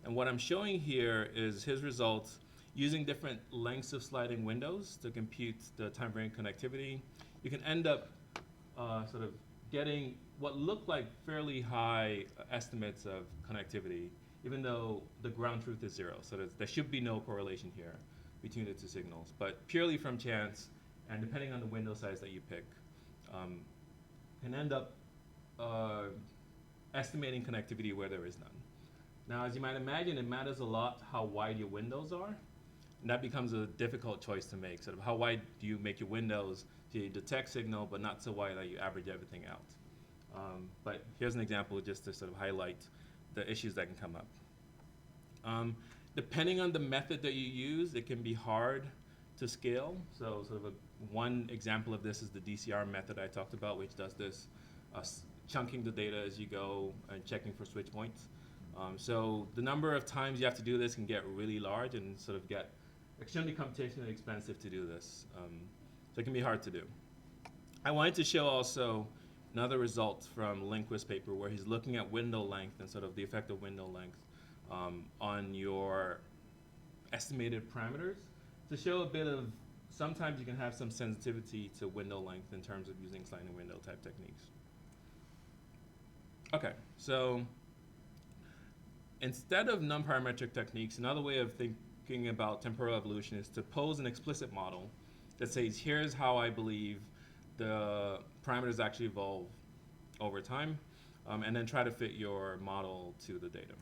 C: And what I'm showing here is his results using different lengths of sliding windows to compute the time-varying connectivity. You can end up sort of getting what look like fairly high estimates of connectivity, even though the ground truth is 0. So there should be no correlation here between the two signals. But purely from chance, and depending on the window size that you pick, can end up estimating connectivity where there is none. Now, as you might imagine, it matters a lot how wide your windows are, and that becomes a difficult choice to make. Sort of how wide do you make your windows so you detect signal, but not so wide that you average everything out. But here's an example just to sort of highlight the issues that can come up. Depending on the method that you use, it can be hard to scale. So sort of one example of this is the DCR method I talked about, which does this chunking the data as you go and checking for switch points. So the number of times you have to do this can get really large and sort of get extremely computationally expensive to do this. So it can be hard to do. I wanted to show also another result from Lindquist's paper where he's looking at window length and sort of the effect of window length on your estimated parameters to show a bit of, sometimes you can have some sensitivity to window length in terms of using sliding window type techniques. Okay, so instead of non-parametric techniques, another way of thinking about temporal evolution is to pose an explicit model that says, here's how I believe the parameters actually evolve over time, and then try to fit your model to the data.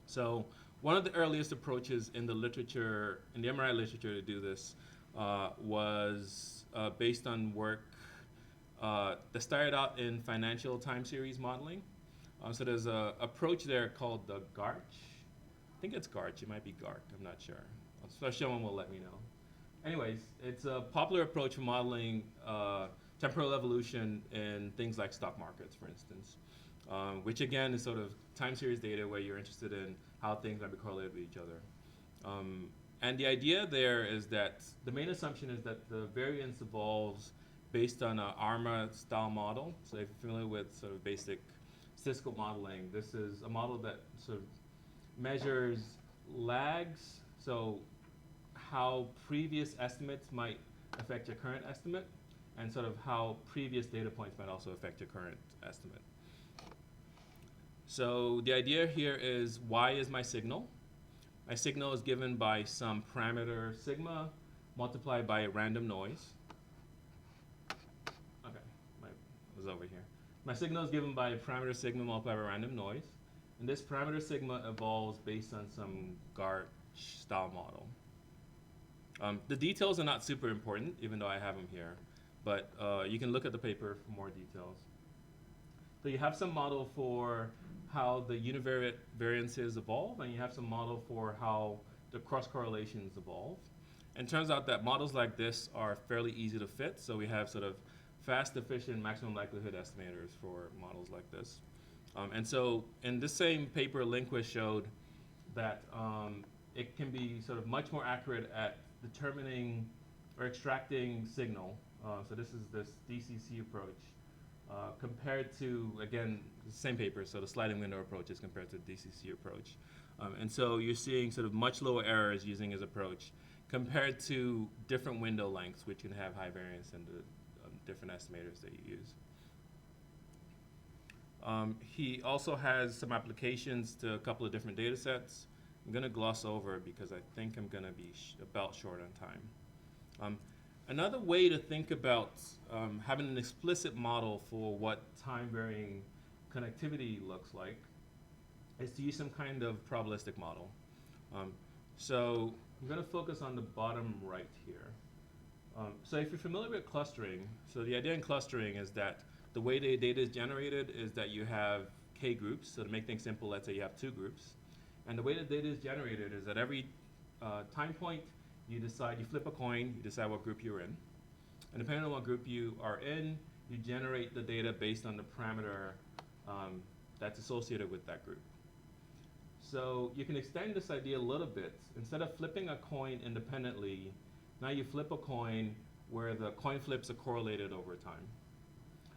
C: So one of the earliest approaches in the literature, in the MRI literature to do this, was based on work that started out in financial time series modeling. So there's a approach there called the GARCH. I think it's GARCH. It might be GARC. I'm not sure. So someone will let me know. Anyways, it's a popular approach for modeling temporal evolution in things like stock markets, for instance, which again is sort of time series data where you're interested in how things might be correlated with each other. And the idea there is that the main assumption is that the variance evolves based on an ARMA style model. So if you're familiar with sort of basic statistical modeling, this is a model that sort of measures lags, so how previous estimates might affect your current estimate, and sort of how previous data points might also affect your current estimate. So the idea here is, Y is my signal. My signal is given by some parameter sigma multiplied by a random noise. Okay, it was over here. My signal is given by a parameter sigma multiplied by random noise. And this parameter sigma evolves based on some GARCH style model. The details are not super important, even though I have them here. But you can look at the paper for more details. So you have some model for how the univariate variances evolve, and you have some model for how the cross correlations evolve. And it turns out that models like this are fairly easy to fit, so we have sort of fast, efficient, maximum likelihood estimators for models like this. And so in this same paper, Lindquist showed that it can be sort of much more accurate at determining or extracting signal. So this is this DCC approach. Compared to, again, the same paper, so the sliding window approach is compared to the DCC approach. And so you're seeing sort of much lower errors using his approach compared to different window lengths, which can have high variance in the different estimators that you use. He also has some applications to a couple of different data sets. I'm going to gloss over because I think I'm going to be about short on time. Another way to think about having an explicit model for what time-varying connectivity looks like is to use some kind of probabilistic model. So I'm going to focus on the bottom right here. So if you're familiar with clustering, so the idea in clustering is that the way the data is generated is that you have k groups. So to make things simple, let's say you have 2 groups. And the way the data is generated is at every time point, you flip a coin, you decide what group you're in. And depending on what group you are in, you generate the data based on the parameter that's associated with that group. So you can extend this idea a little bit. Instead of flipping a coin independently, now you flip a coin where the coin flips are correlated over time.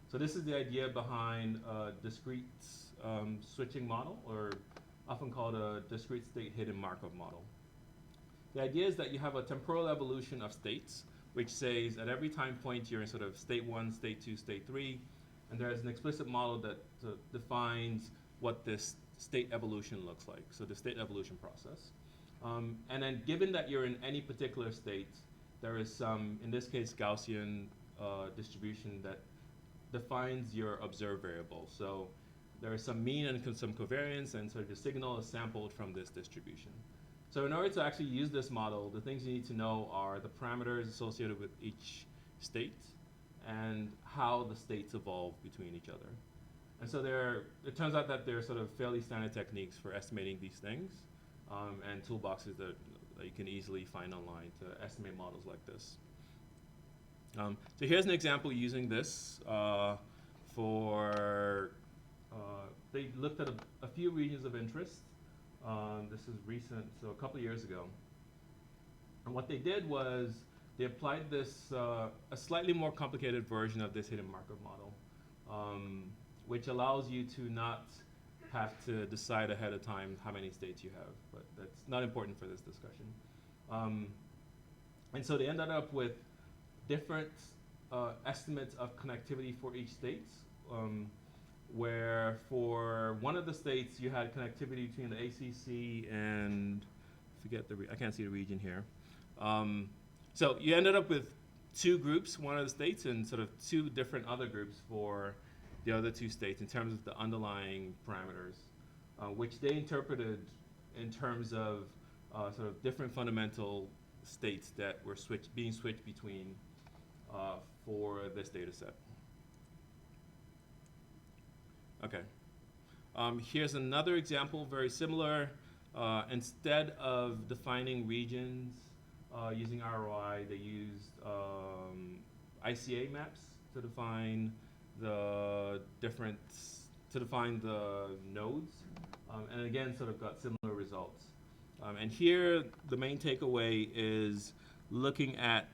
C: So this is the idea behind a discrete switching model, or often called a discrete state hidden Markov model. The idea is that you have a temporal evolution of states, which says at every time point you're in sort of state 1, state 2, state 3, and there's an explicit model that defines what this state evolution looks like, so the state evolution process. And then given that you're in any particular state, there is some, in this case, Gaussian distribution that defines your observed variable. So there is some mean and some covariance, and so the signal is sampled from this distribution. So in order to actually use this model, the things you need to know are the parameters associated with each state and how the states evolve between each other. And so it turns out that there are sort of fairly standard techniques for estimating these things, and toolboxes that you can easily find online to estimate models like this. So here's an example using this they looked at a few regions of interest. This is recent, so a couple of years ago. And what they did was they applied this, a slightly more complicated version of this hidden Markov model, which allows you to not have to decide ahead of time how many states you have, but that's not important for this discussion. And so they ended up with different estimates of connectivity for each state, where for one of the states you had connectivity between the ACC and, I can't see the region here. So you ended up with 2 groups, one of the states, and sort of 2 different other groups for the other 2 states in terms of the underlying parameters, which they interpreted in terms of sort of different fundamental states that were being switched between for this data set. Okay. Here's another example, very similar. Instead of defining regions using ROI, they used ICA maps to define the different, to define the nodes, and again, sort of got similar results. And here, the main takeaway is looking at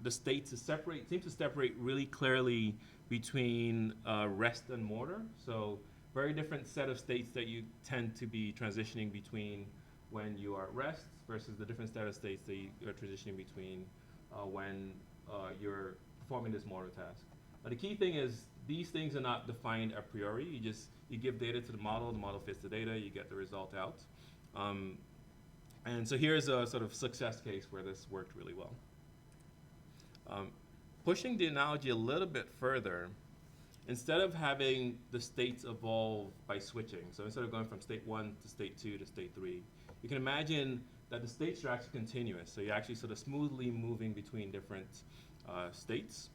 C: the states to separate, seems to separate really clearly between rest and mortar. So very different set of states that you tend to be transitioning between when you are at rest versus the different set of states that you are transitioning between when you're performing this mortar task. Now the key thing is these things are not defined a priori. You give data to the model fits the data, you get the result out. And so here's a sort of success case where this worked really well. Pushing the analogy a little bit further, instead of having the states evolve by switching, so instead of going from state 1 to state 2 to state 3, you can imagine that the states are actually continuous. So you're actually sort of smoothly moving between different states.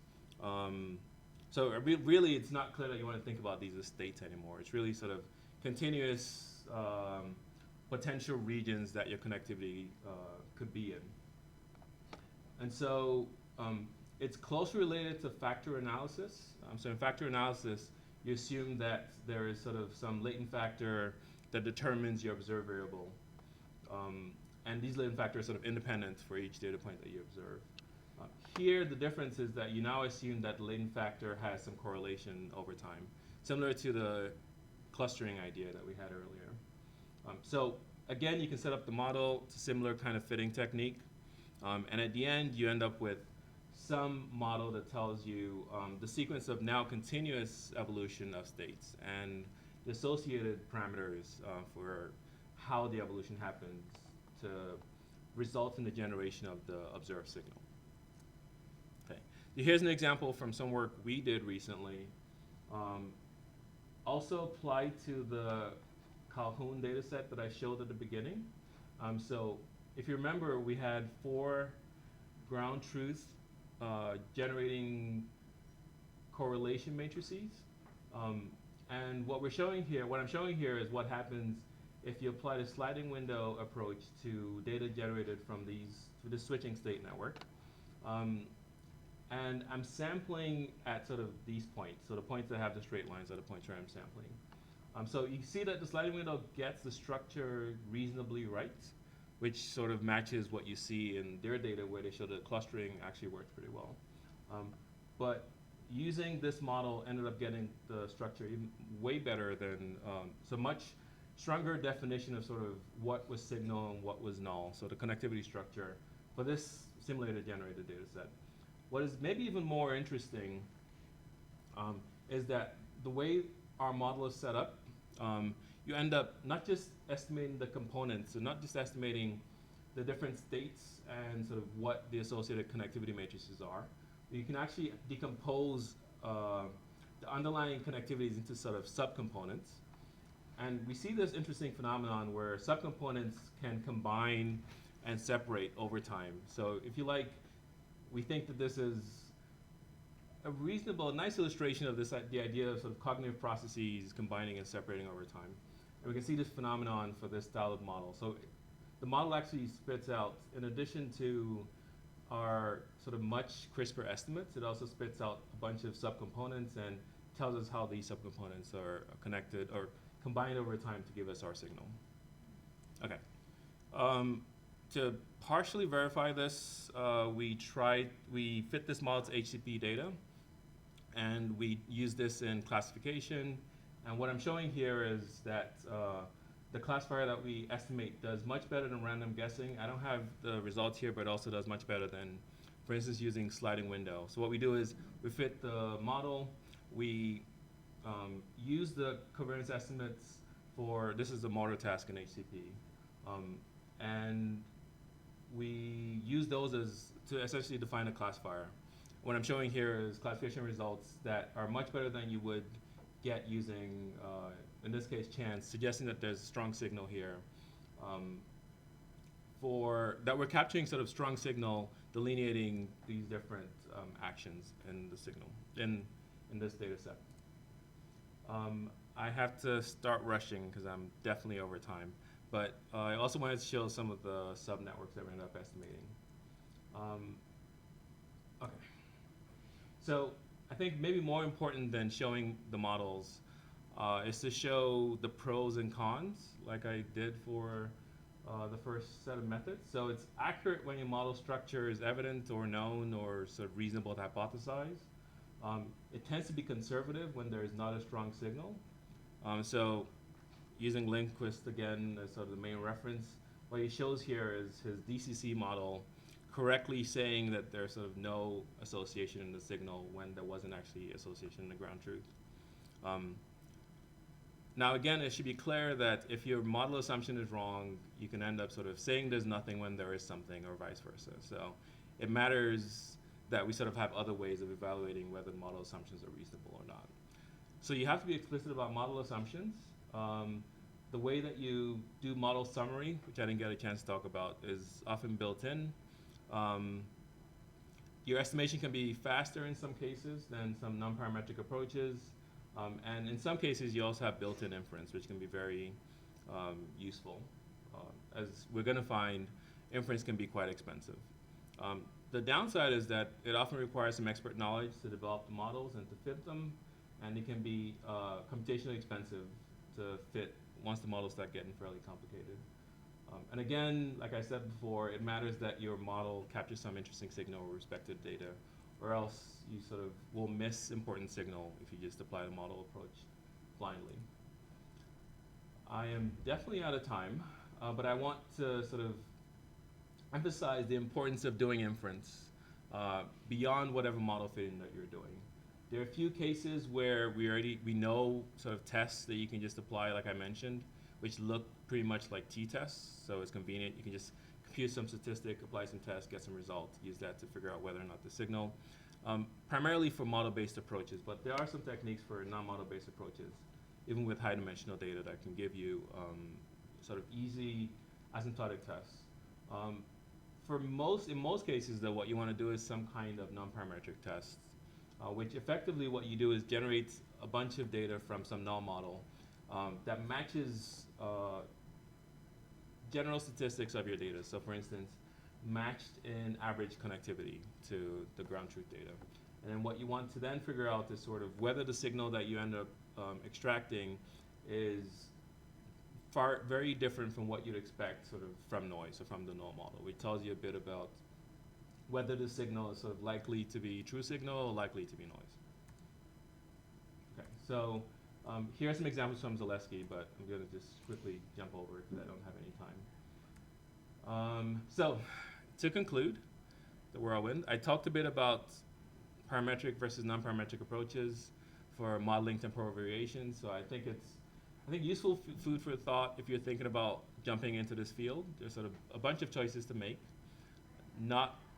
C: So really, it's not clear that you want to think about these as states anymore. It's really sort of continuous potential regions that your connectivity could be in. And so it's closely related to factor analysis. So in factor analysis, you assume that there is sort of some latent factor that determines your observed variable. And these latent factors are sort of independent for each data point that you observe. Here, the difference is that you now assume that the latent factor has some correlation over time, similar to the clustering idea that we had earlier. So again, you can set up the model. It's a similar kind of fitting technique. And at the end, you end up with some model that tells you the sequence of now continuous evolution of states and the associated parameters for how the evolution happens to result in the generation of the observed signal. Okay. Here's an example from some work we did recently. Also applied to the Calhoun data set that I showed at the beginning. So if you remember, we had 4 ground truth generating correlation matrices. And what I'm showing here is what happens if you apply the sliding window approach to data generated from the switching state network. And I'm sampling at sort of these points. So the points that have the straight lines are the points where I'm sampling. So you see that the sliding window gets the structure reasonably right, which sort of matches what you see in their data where they show that clustering actually works pretty well. But using this model ended up getting the structure even way better than, so much stronger definition of sort of what was signal and what was null, so the connectivity structure for this simulated generated data set. What is maybe even more interesting is that the way our model is set up, you end up not just estimating the components, so not just estimating the different states and sort of what the associated connectivity matrices are. You can actually decompose the underlying connectivities into sort of subcomponents. And we see this interesting phenomenon where subcomponents can combine and separate over time. So if you like, we think that this is a reasonable, nice illustration of this, the idea of sort of cognitive processes combining and separating over time. And we can see this phenomenon for this style of model. So the model actually spits out, in addition to our sort of much crisper estimates, it also spits out a bunch of subcomponents and tells us how these subcomponents are connected or combined over time to give us our signal. Okay. To partially verify this, we fit this model to HCP data, and we use this in classification. And what I'm showing here is that the classifier that we estimate does much better than random guessing. I don't have the results here, but it also does much better than, for instance, using sliding window. So what we do is we fit the model, we use the covariance estimates for, this is the mortar task in HCP, and we use those to essentially define a classifier. What I'm showing here is classification results that are much better than you would get using, in this case, chance, suggesting that there's a strong signal here. That we're capturing sort of strong signal delineating these different actions in the signal, in this data set. I have to start rushing because I'm definitely over time. But I also wanted to show some of the subnetworks that we ended up estimating. Okay. So I think maybe more important than showing the models is to show the pros and cons, like I did for the first set of methods. So it's accurate when your model structure is evident or known or sort of reasonable to hypothesize. It tends to be conservative when there is not a strong signal. So using Lindquist again as sort of the main reference, what he shows here is his DCC model correctly saying that there's sort of no association in the signal when there wasn't actually association in the ground truth. Now again, it should be clear that if your model assumption is wrong, you can end up sort of saying there's nothing when there is something, or vice versa. So it matters that we sort of have other ways of evaluating whether model assumptions are reasonable or not. So you have to be explicit about model assumptions. The way that you do model summary, which I didn't get a chance to talk about, is often built in. Your estimation can be faster in some cases than some non-parametric approaches. And in some cases, you also have built-in inference, which can be very useful. As we're going to find, inference can be quite expensive. The downside is that it often requires some expert knowledge to develop the models and to fit them, and it can be computationally expensive to fit once the models start getting fairly complicated. And again, like I said before, it matters that your model captures some interesting signal with respect to the data, or else you sort of will miss important signal if you just apply the model approach blindly. I am definitely out of time, but I want to sort of emphasize the importance of doing inference beyond whatever model fitting that you're doing. There are a few cases where we know sort of tests that you can just apply, like I mentioned, which look pretty much like t-tests, so it's convenient. You can just compute some statistic, apply some tests, get some results, use that to figure out whether or not the signal. Primarily for model-based approaches, but there are some techniques for non-model-based approaches, even with high-dimensional data that can give you sort of easy asymptotic tests. In most cases, though, what you want to do is some kind of non-parametric test, which effectively what you do is generate a bunch of data from some null model that matches general statistics of your data. So for instance, matched in average connectivity to the ground truth data. And then what you want to then figure out is sort of whether the signal that you end up extracting is very different from what you'd expect sort of from noise or from the null model, which tells you a bit about whether the signal is sort of likely to be true signal or likely to be noise. Okay, so here are some examples from Zaleski, but I'm going to just quickly jump over because I don't have any time. So to conclude the whirlwind, I talked a bit about parametric versus non-parametric approaches for modeling temporal variation. So I think it's useful food for thought if you're thinking about jumping into this field. There's sort of a bunch of choices to make.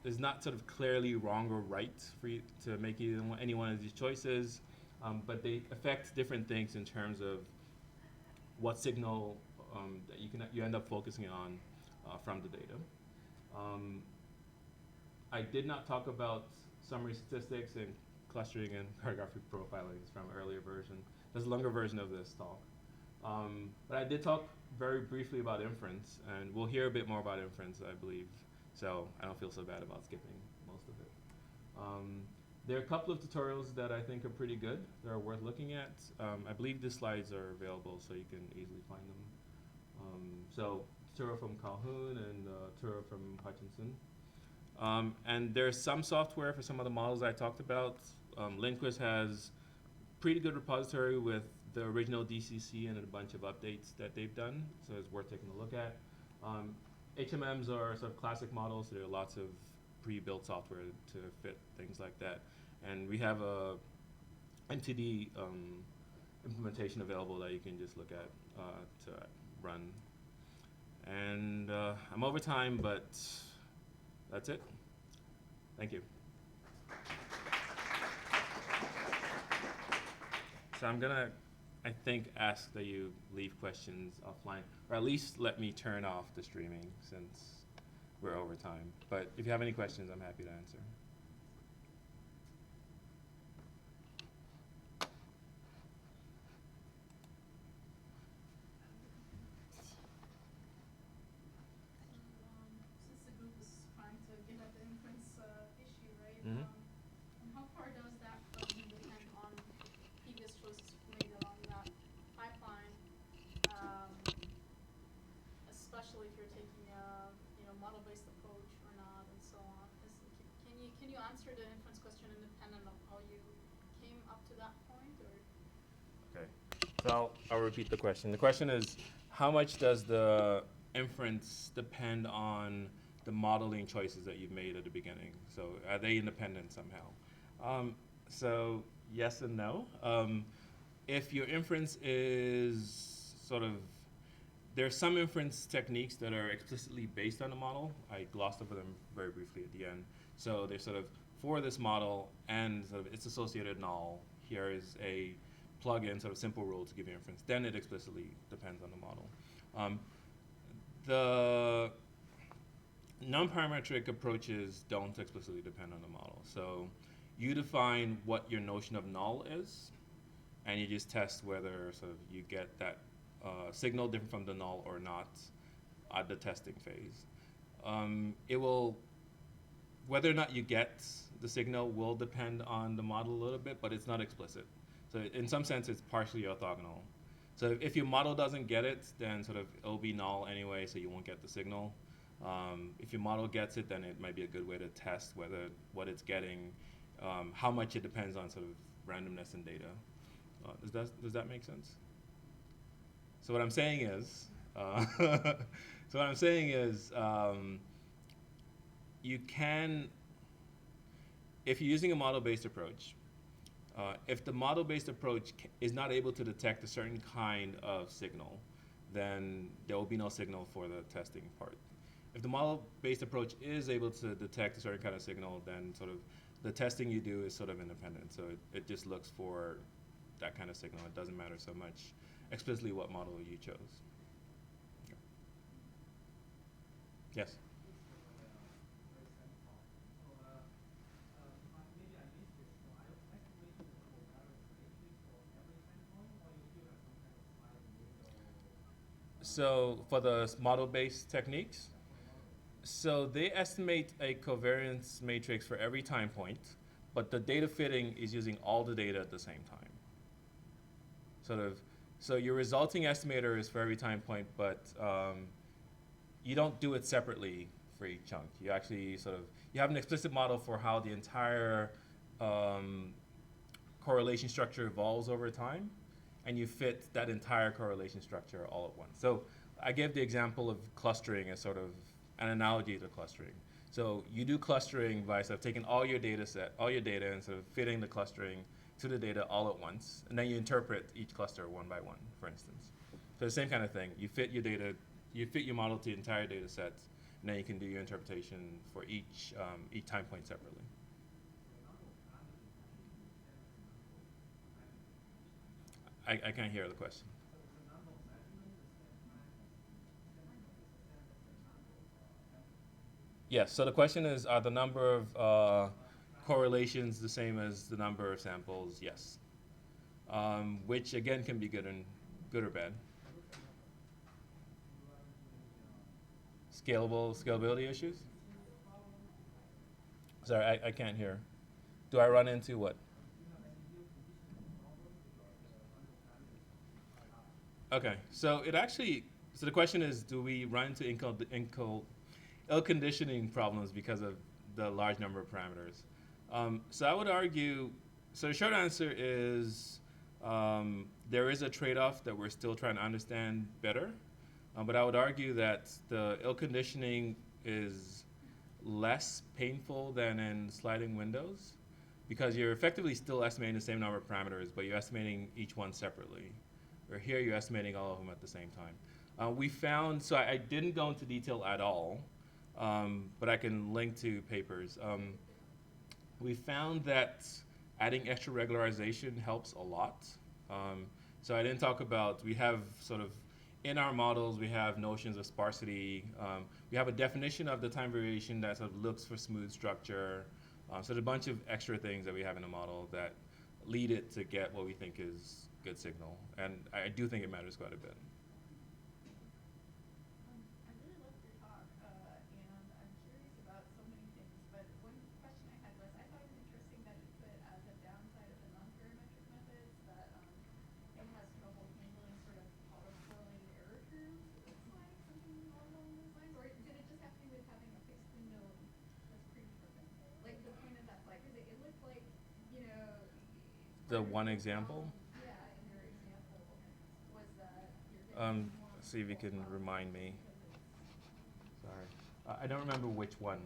C: There's not sort of clearly wrong or right for you to make any one of these choices, but they affect different things in terms of what signal that you end up focusing on from the data. I did not talk about summary statistics and clustering and cartographic profiling from an earlier version. There's a longer version of this talk. But I did talk very briefly about inference, and we'll hear a bit more about inference, I believe. So I don't feel so bad about skipping most of it. There are a couple of tutorials that I think are pretty good. That are worth looking at. I believe the slides are available, so you can easily find them. So tutorial from Calhoun and tutorial from Hutchinson. And there's some software for some of the models I talked about. Lindquist has pretty good repository with the original DCC and a bunch of updates that they've done, so it's worth taking a look at. HMMs are sort of classic models, so there are lots of pre-built software to fit things like that. And we have a MTD implementation available that you can just look at to run. And I'm over time, but that's it. Thank you. So I'm gonna, I think, ask that you leave questions offline, or at least let me turn off the streaming since we're over time. But if you have any questions, I'm happy to answer.
B: essentially if you're taking a model-based approach or not, and so on. Can you answer the inference question independent of how you came up to that point, or?
C: Okay. So I'll repeat the question. The question is, how much does the inference depend on the modeling choices that you've made at the beginning? So are they independent somehow? So yes and no. If your inference is sort of, there are some inference techniques that are explicitly based on the model. I glossed over them very briefly at the end. So they're sort of, for this model and sort of its associated null, here is a plug-in sort of simple rule to give you inference. Then it explicitly depends on the model. The non-parametric approaches don't explicitly depend on the model. So you define what your notion of null is, and you just test whether sort of you get that signal different from the null or not at the testing phase. It will, whether or not you get the signal will depend on the model a little bit, but it's not explicit. So in some sense, it's partially orthogonal. So if your model doesn't get it, then sort of it'll be null anyway, so you won't get the signal. If your model gets it, then it might be a good way to test whether what it's getting, how much it depends on sort of randomness in data. Does that make sense? So what I'm saying is, you can, if you're using a model-based approach, if the model-based approach is not able to detect a certain kind of signal, then there will be no signal for the testing part. If the model-based approach is able to detect a certain kind of signal, then sort of the testing you do is sort of independent. So it just looks for that kind of signal. It doesn't matter so much explicitly what model you chose. Okay. Yes? So for the model-based techniques, so they estimate a covariance matrix for every time point, but the data fitting is using all the data at the same time. Sort of, so your resulting estimator is for every time point, but you don't do it separately for each chunk. You actually sort of, you have an explicit model for how the entire correlation structure evolves over time, and you fit that entire correlation structure all at once. So I gave the example of clustering as sort of an analogy to clustering. So you do clustering by sort of taking all your data and sort of fitting the clustering to the data all at once, and then you interpret each cluster one by one, for instance. So the same kind of thing. You fit your data, you fit your model to the entire data set, and then you can do your interpretation for each time point separately. I can't hear the question. Yes, so the question is, are the number of correlations the same as the number of samples? Yes. Which again can be good or bad. Scalability issues? Sorry, I can't hear. Do I run into what? Okay, so the question is, do we run into ill conditioning problems because of the large number of parameters? So I would argue, so the short answer is there is a trade-off that we're still trying to understand better, but I would argue that the ill conditioning is less painful than in sliding windows because you're effectively still estimating the same number of parameters, but you're estimating each one separately. Or here you're estimating all of them at the same time. We found, so I didn't go into detail at all, but I can link to papers. We found that adding extra regularization helps a lot. So I didn't talk about, we have sort of, in our models, we have notions of sparsity. We have a definition of the time variation that sort of looks for smooth structure. So there's a bunch of extra things that we have in the model that lead it to get what we think is good signal. And I do think it matters quite a bit.
B: I really loved your talk, and I'm curious about so many things, but one question I had was, I thought it was interesting that you put as a downside of the non-parametric methods that it has trouble handling sort of autocorrelated error terms, it looks like, something along those
C: the one example.
F: Yeah, in your example, was that you're getting more
C: See if you can
F: multiple
C: remind me.
F: because it's-
C: Sorry, I don't remember which one,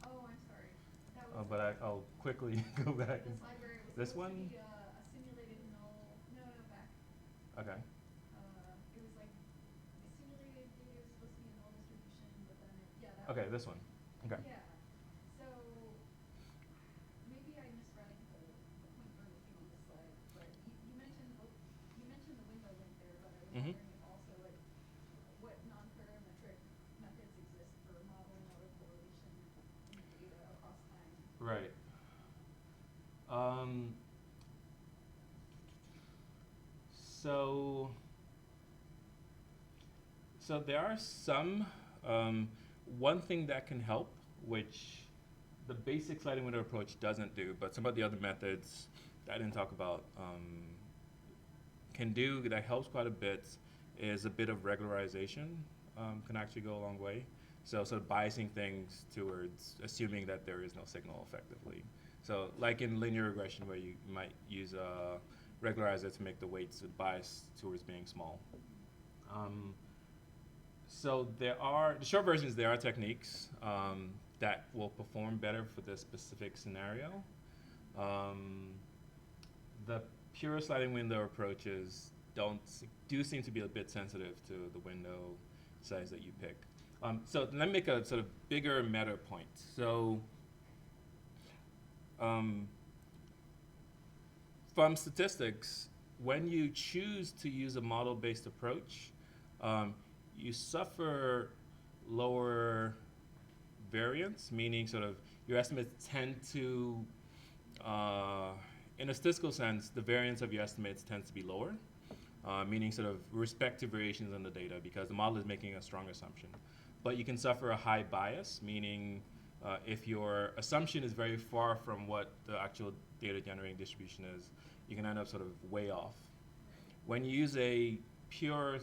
F: Oh, I'm sorry. That was
C: but I'll quickly go back.
F: this library was
C: This
F: supposed
C: one?
F: to be a simulated null. No, no, back.
C: Okay.
F: It was like a simulated data was supposed to be a null distribution, but then yeah, that
C: Okay,
F: one.
C: this one. Okay.
F: Yeah. So maybe I misread the point we're making on this slide, but you mentioned the window link there, but I was
C: Mhm.
F: wondering if also like what non-parametric methods exist for modeling auto correlation in the data across time.
C: Right. So there are some, one thing that can help, which the basic sliding window approach doesn't do, but some of the other methods that I didn't talk about can do, that helps quite a bit, is a bit of regularization can actually go a long way. So sort of biasing things towards assuming that there is no signal effectively. So like in linear regression where you might use a regularizer to make the weights bias towards being small. So the short version is there are techniques that will perform better for this specific scenario. The pure sliding window approaches do seem to be a bit sensitive to the window size that you pick. So let me make a sort of bigger meta point. So from statistics, when you choose to use a model-based approach, you suffer lower variance, meaning sort of your estimates tend to, in a statistical sense, the variance of your estimates tends to be lower, meaning sort of respective variations in the data because the model is making a strong assumption. But you can suffer a high bias, meaning if your assumption is very far from what the actual data generating distribution is, you can end up sort of way off. When you use a pure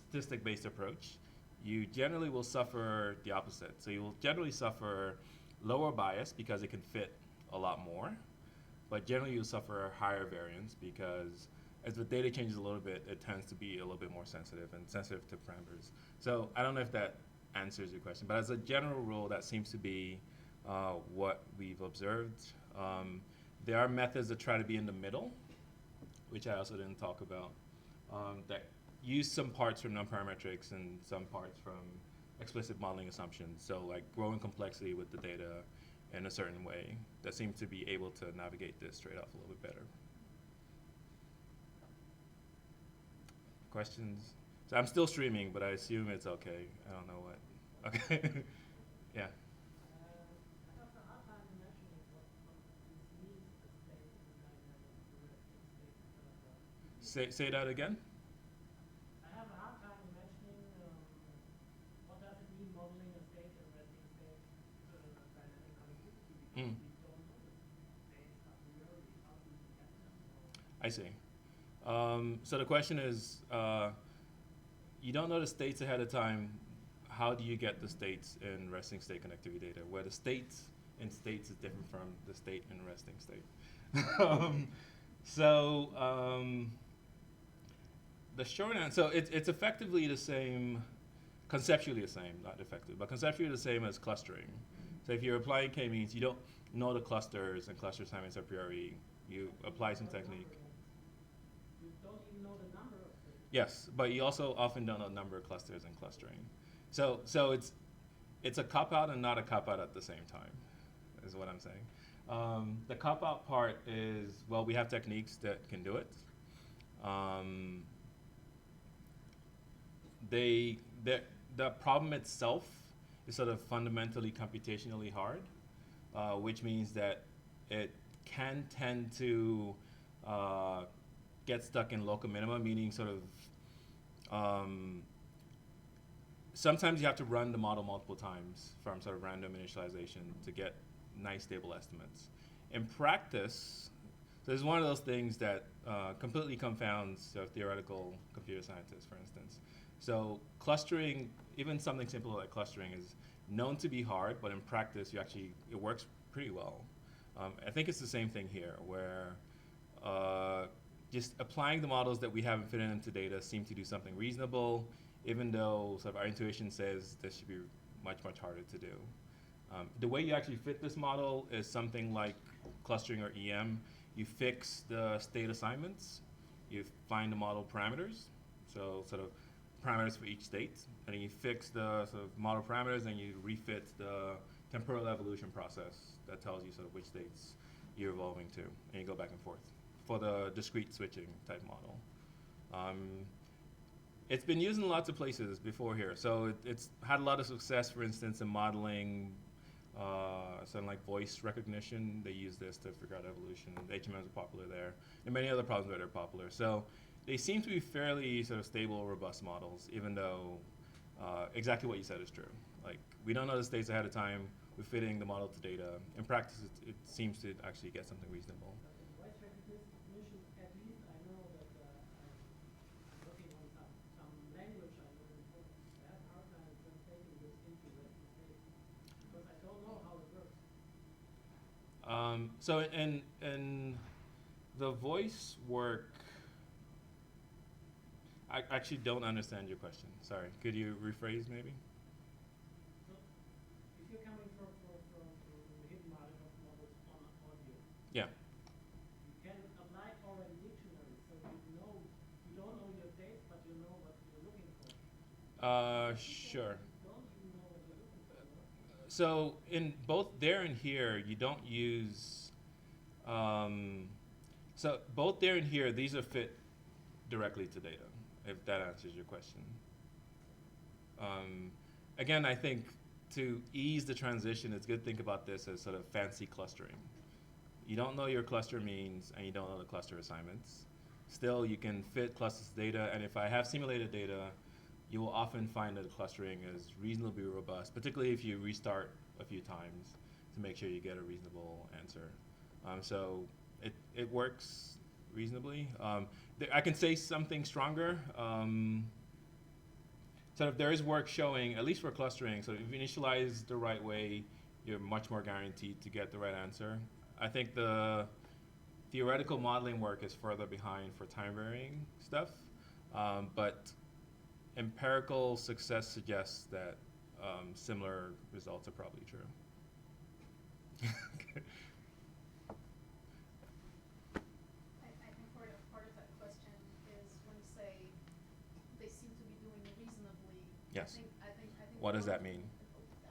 C: statistic-based approach, you generally will suffer the opposite. So you will generally suffer lower bias because it can fit a lot more, but generally you'll suffer a higher variance because as the data changes a little bit, it tends to be a little bit more sensitive and sensitive to parameters. So I don't know if that answers your question, but as a general rule, that seems to be what we've observed. There are methods that try to be in the middle, which I also didn't talk about, that use some parts from non-parametrics and some parts from explicit modeling assumptions. So like growing complexity with the data in a certain way that seem to be able to navigate this trade-off a little bit better. Questions? So I'm still streaming, but I assume it's okay. I don't know what. Okay. Yeah.
G: I have a hard time imagining what this means, the state in a dynamic heuristic state.
C: Say that again?
G: I have a hard time imagining what does it mean modeling a state in a resting state dynamic connectivity because we don't know the states a priori. How do we get them?
C: I see. So the question is, you don't know the states ahead of time. How do you get the states in resting state connectivity data, where the state in states is different from the state in resting state? The short answer, so it's effectively the same, conceptually the same, not effective, but conceptually the same as clustering. So if you're applying k-means, you don't know the clusters and cluster assignments a priori. You apply some technique.
G: You don't even know the number of the.
C: Yes, but you also often don't know the number of clusters in clustering. So it's a cop-out and not a cop-out at the same time, is what I'm saying. The cop-out part is, well, we have techniques that can do it. The problem itself is sort of fundamentally computationally hard, which means that it can tend to get stuck in local minima, meaning sort of sometimes you have to run the model multiple times from sort of random initialization to get nice stable estimates. In practice, so this is one of those things that completely confounds theoretical computer scientists, for instance. So clustering, even something simple like clustering, is known to be hard, but in practice, it works pretty well. I think it's the same thing here, where just applying the models that we have and fitting into data seem to do something reasonable, even though sort of our intuition says this should be much, much harder to do. The way you actually fit this model is something like clustering or EM. You fix the state assignments, you find the model parameters, so sort of parameters for each state, and then you fix the sort of model parameters and you refit the temporal evolution process that tells you sort of which states you're evolving to, and you go back and forth for the discrete switching type model. It's been used in lots of places before here, so it's had a lot of success, for instance, in modeling something like voice recognition. They use this to figure out evolution. The HMMs are popular there, and many other problems that are popular. So they seem to be fairly sort of stable, robust models, even though exactly what you said is true. Like, we don't know the states ahead of time. We're fitting the model to data. In practice, it seems to actually get something reasonable.
G: Voice recognition, at least I know that I'm working on some language I know before. I have a hard time translating this into resting state because I don't know how it works.
C: So in the voice work, I actually don't understand your question. Sorry. Could you rephrase maybe?
G: So if you're coming from hidden models on audio,
C: Yeah.
G: you can apply already dictionaries, so you don't know your states, but you know what you're looking for.
C: Sure.
G: Don't you know what you're looking for? No?
C: So in both there and here, you don't use. So both there and here, these are fit directly to data, if that answers your question. Again, I think to ease the transition, it's good to think about this as sort of fancy clustering. You don't know your cluster means, and you don't know the cluster assignments. Still, you can fit clusters data, and if I have simulated data, you will often find that the clustering is reasonably robust, particularly if you restart a few times to make sure you get a reasonable answer. So it works reasonably. I can say something stronger. So if there is work showing, at least for clustering, so if you initialize the right way, you're much more guaranteed to get the right answer. I think the theoretical modeling work is further behind for time varying stuff, but empirical success suggests that similar results are probably true. Okay.
B: I think part of that question is when you say they seem to be doing reasonably.
C: Yes.
B: I think
C: What does
B: part
C: that
B: of-
C: mean?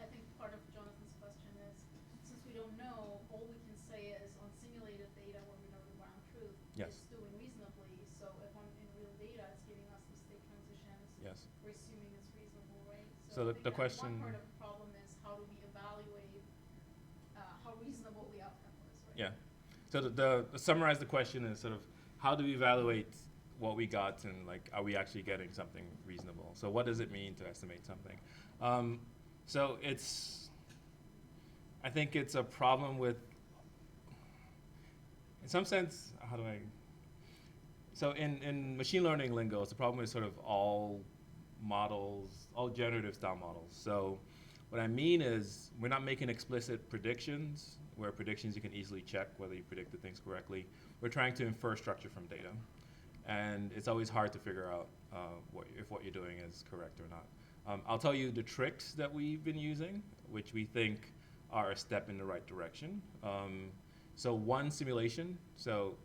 B: I think part of Jonathan's question is, since we don't know, all we can say is on simulated data where we know the ground truth,
C: Yes.
B: it's doing reasonably. So if in real data it's giving us the state transitions,
C: Yes.
B: we're assuming it's reasonable, right?
C: So
B: I
C: the
B: think that
C: question-
B: one part of the problem is how do we evaluate how reasonable the outcome was, right?
C: Yeah. So to summarize the question is sort of how do we evaluate what we got and like are we actually getting something reasonable? So what does it mean to estimate something? So I think it's a problem with, in some sense, so in machine learning lingo, it's a problem with sort of all models, all generative style models. So what I mean is we're not making explicit predictions, where predictions you can easily check whether you predicted things correctly. We're trying to infer structure from data. And it's always hard to figure out if what you're doing is correct or not. I'll tell you the tricks that we've been using, which we think are a step in the right direction. So one simulation, so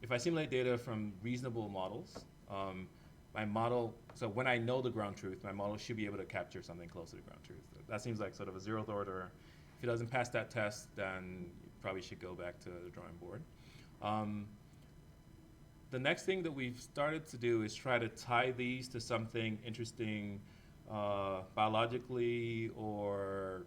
C: if I simulate data from reasonable models, my model, so when I know the ground truth, my model should be able to capture something close to the ground truth. That seems like sort of a zeroth order. If it doesn't pass that test, then you probably should go back to the drawing board. The next thing that we've started to do is try to tie these to something interesting biologically or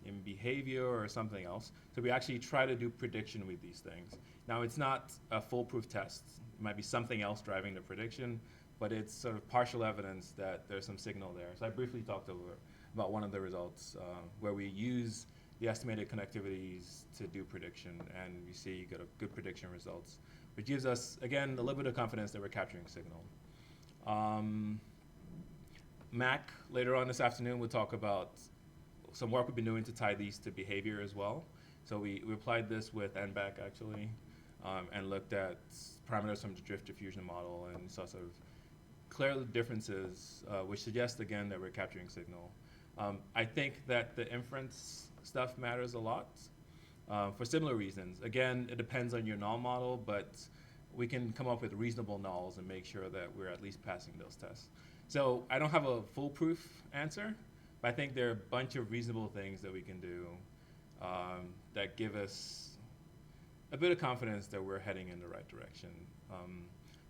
C: in behavior or something else. So we actually try to do prediction with these things. Now, it's not a foolproof test. It might be something else driving the prediction, but it's sort of partial evidence that there's some signal there. So I briefly talked about one of the results where we use the estimated connectivities to do prediction, and we see good prediction results, which gives us, again, a little bit of confidence that we're capturing signal. Mac, later on this afternoon, we'll talk about some work we've been doing to tie these to behavior as well. So we applied this with NBAC, actually. and looked at parameters from the drift diffusion model and saw sort of clear differences, which suggest again that we're capturing signal. I think that the inference stuff matters a lot for similar reasons. Again, it depends on your null model, but we can come up with reasonable nulls and make sure that we're at least passing those tests. So I don't have a foolproof answer, but I think there are a bunch of reasonable things that we can do that give us a bit of confidence that we're heading in the right direction.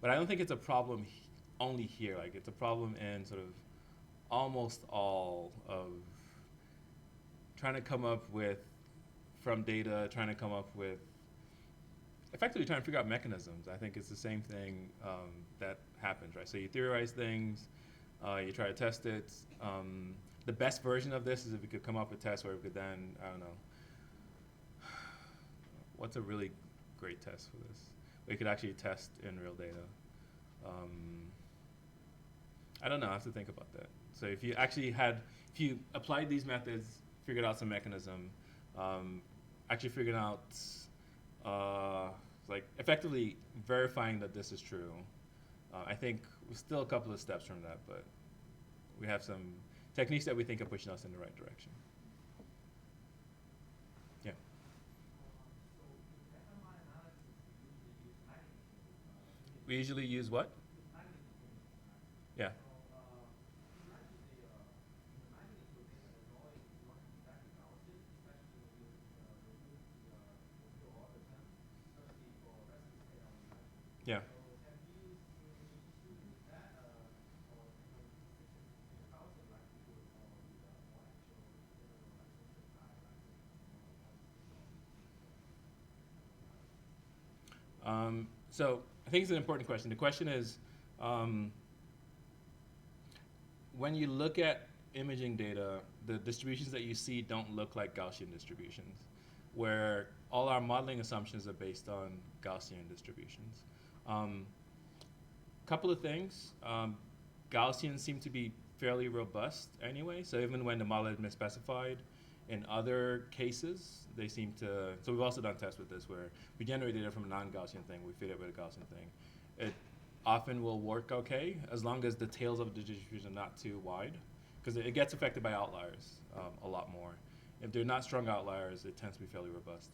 C: But I don't think it's a problem only here. Like, it's a problem in sort of almost all of trying to come up with, from data, trying to come up with, effectively trying to figure out mechanisms. I think it's the same thing that happens, right? So you theorize things, you try to test it. The best version of this is if we could come up with tests where we could then, I don't know, what's a really great test for this? We could actually test in real data. I don't know, I have to think about that. So if you actually had, if you applied these methods, figured out some mechanism, actually figured out, like effectively verifying that this is true, I think we're still a couple of steps from that, but we have some techniques that we think are pushing us in the right direction. Yeah. We usually use what? Yeah. Yeah. So I think it's an important question. The question is, when you look at imaging data, the distributions that you see don't look like Gaussian distributions, where all our modeling assumptions are based on Gaussian distributions. Couple of things. Gaussians seem to be fairly robust anyway, so even when the model is misspecified, in other cases, they seem to, so we've also done tests with this where we generate data from a non-Gaussian thing, we fit it with a Gaussian thing. It often will work okay, as long as the tails of the distribution are not too wide, because it gets affected by outliers a lot more. If they're not strong outliers, it tends to be fairly robust.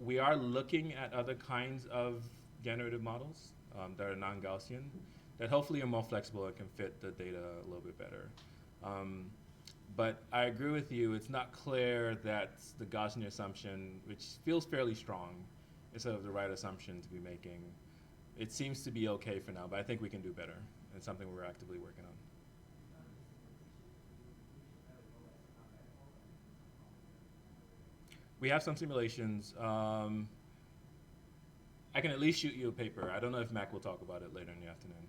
C: We are looking at other kinds of generative models that are non-Gaussian, that hopefully are more flexible and can fit the data a little bit better. But I agree with you, it's not clear that the Gaussian assumption, which feels fairly strong, is sort of the right assumption to be making. It seems to be okay for now, but I think we can do better. It's something we're actively working on. We have some simulations. I can at least shoot you a paper. I don't know if Mac will talk about it later in the afternoon.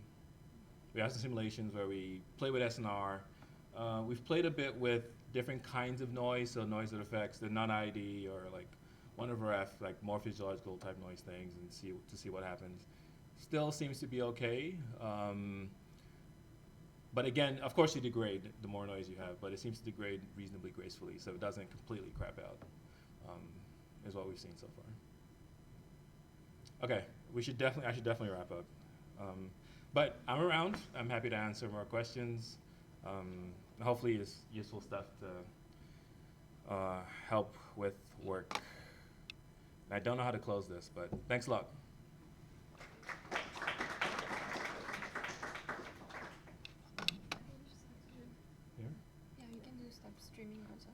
C: We have some simulations where we play with SNR. We've played a bit with different kinds of noise, so noise that affects the non-ID or like 1 over F, like more physiological type noise things, and see what happens. Still seems to be okay. But again, of course you degrade the more noise you have, but it seems to degrade reasonably gracefully, so it doesn't completely crap out, is what we've seen so far. Okay, I should definitely wrap up. But I'm around. I'm happy to answer more questions. Hopefully it's useful stuff to help with work. I don't know how to close this, but thanks a lot. Here?
D: Yeah, you can do stop streaming also.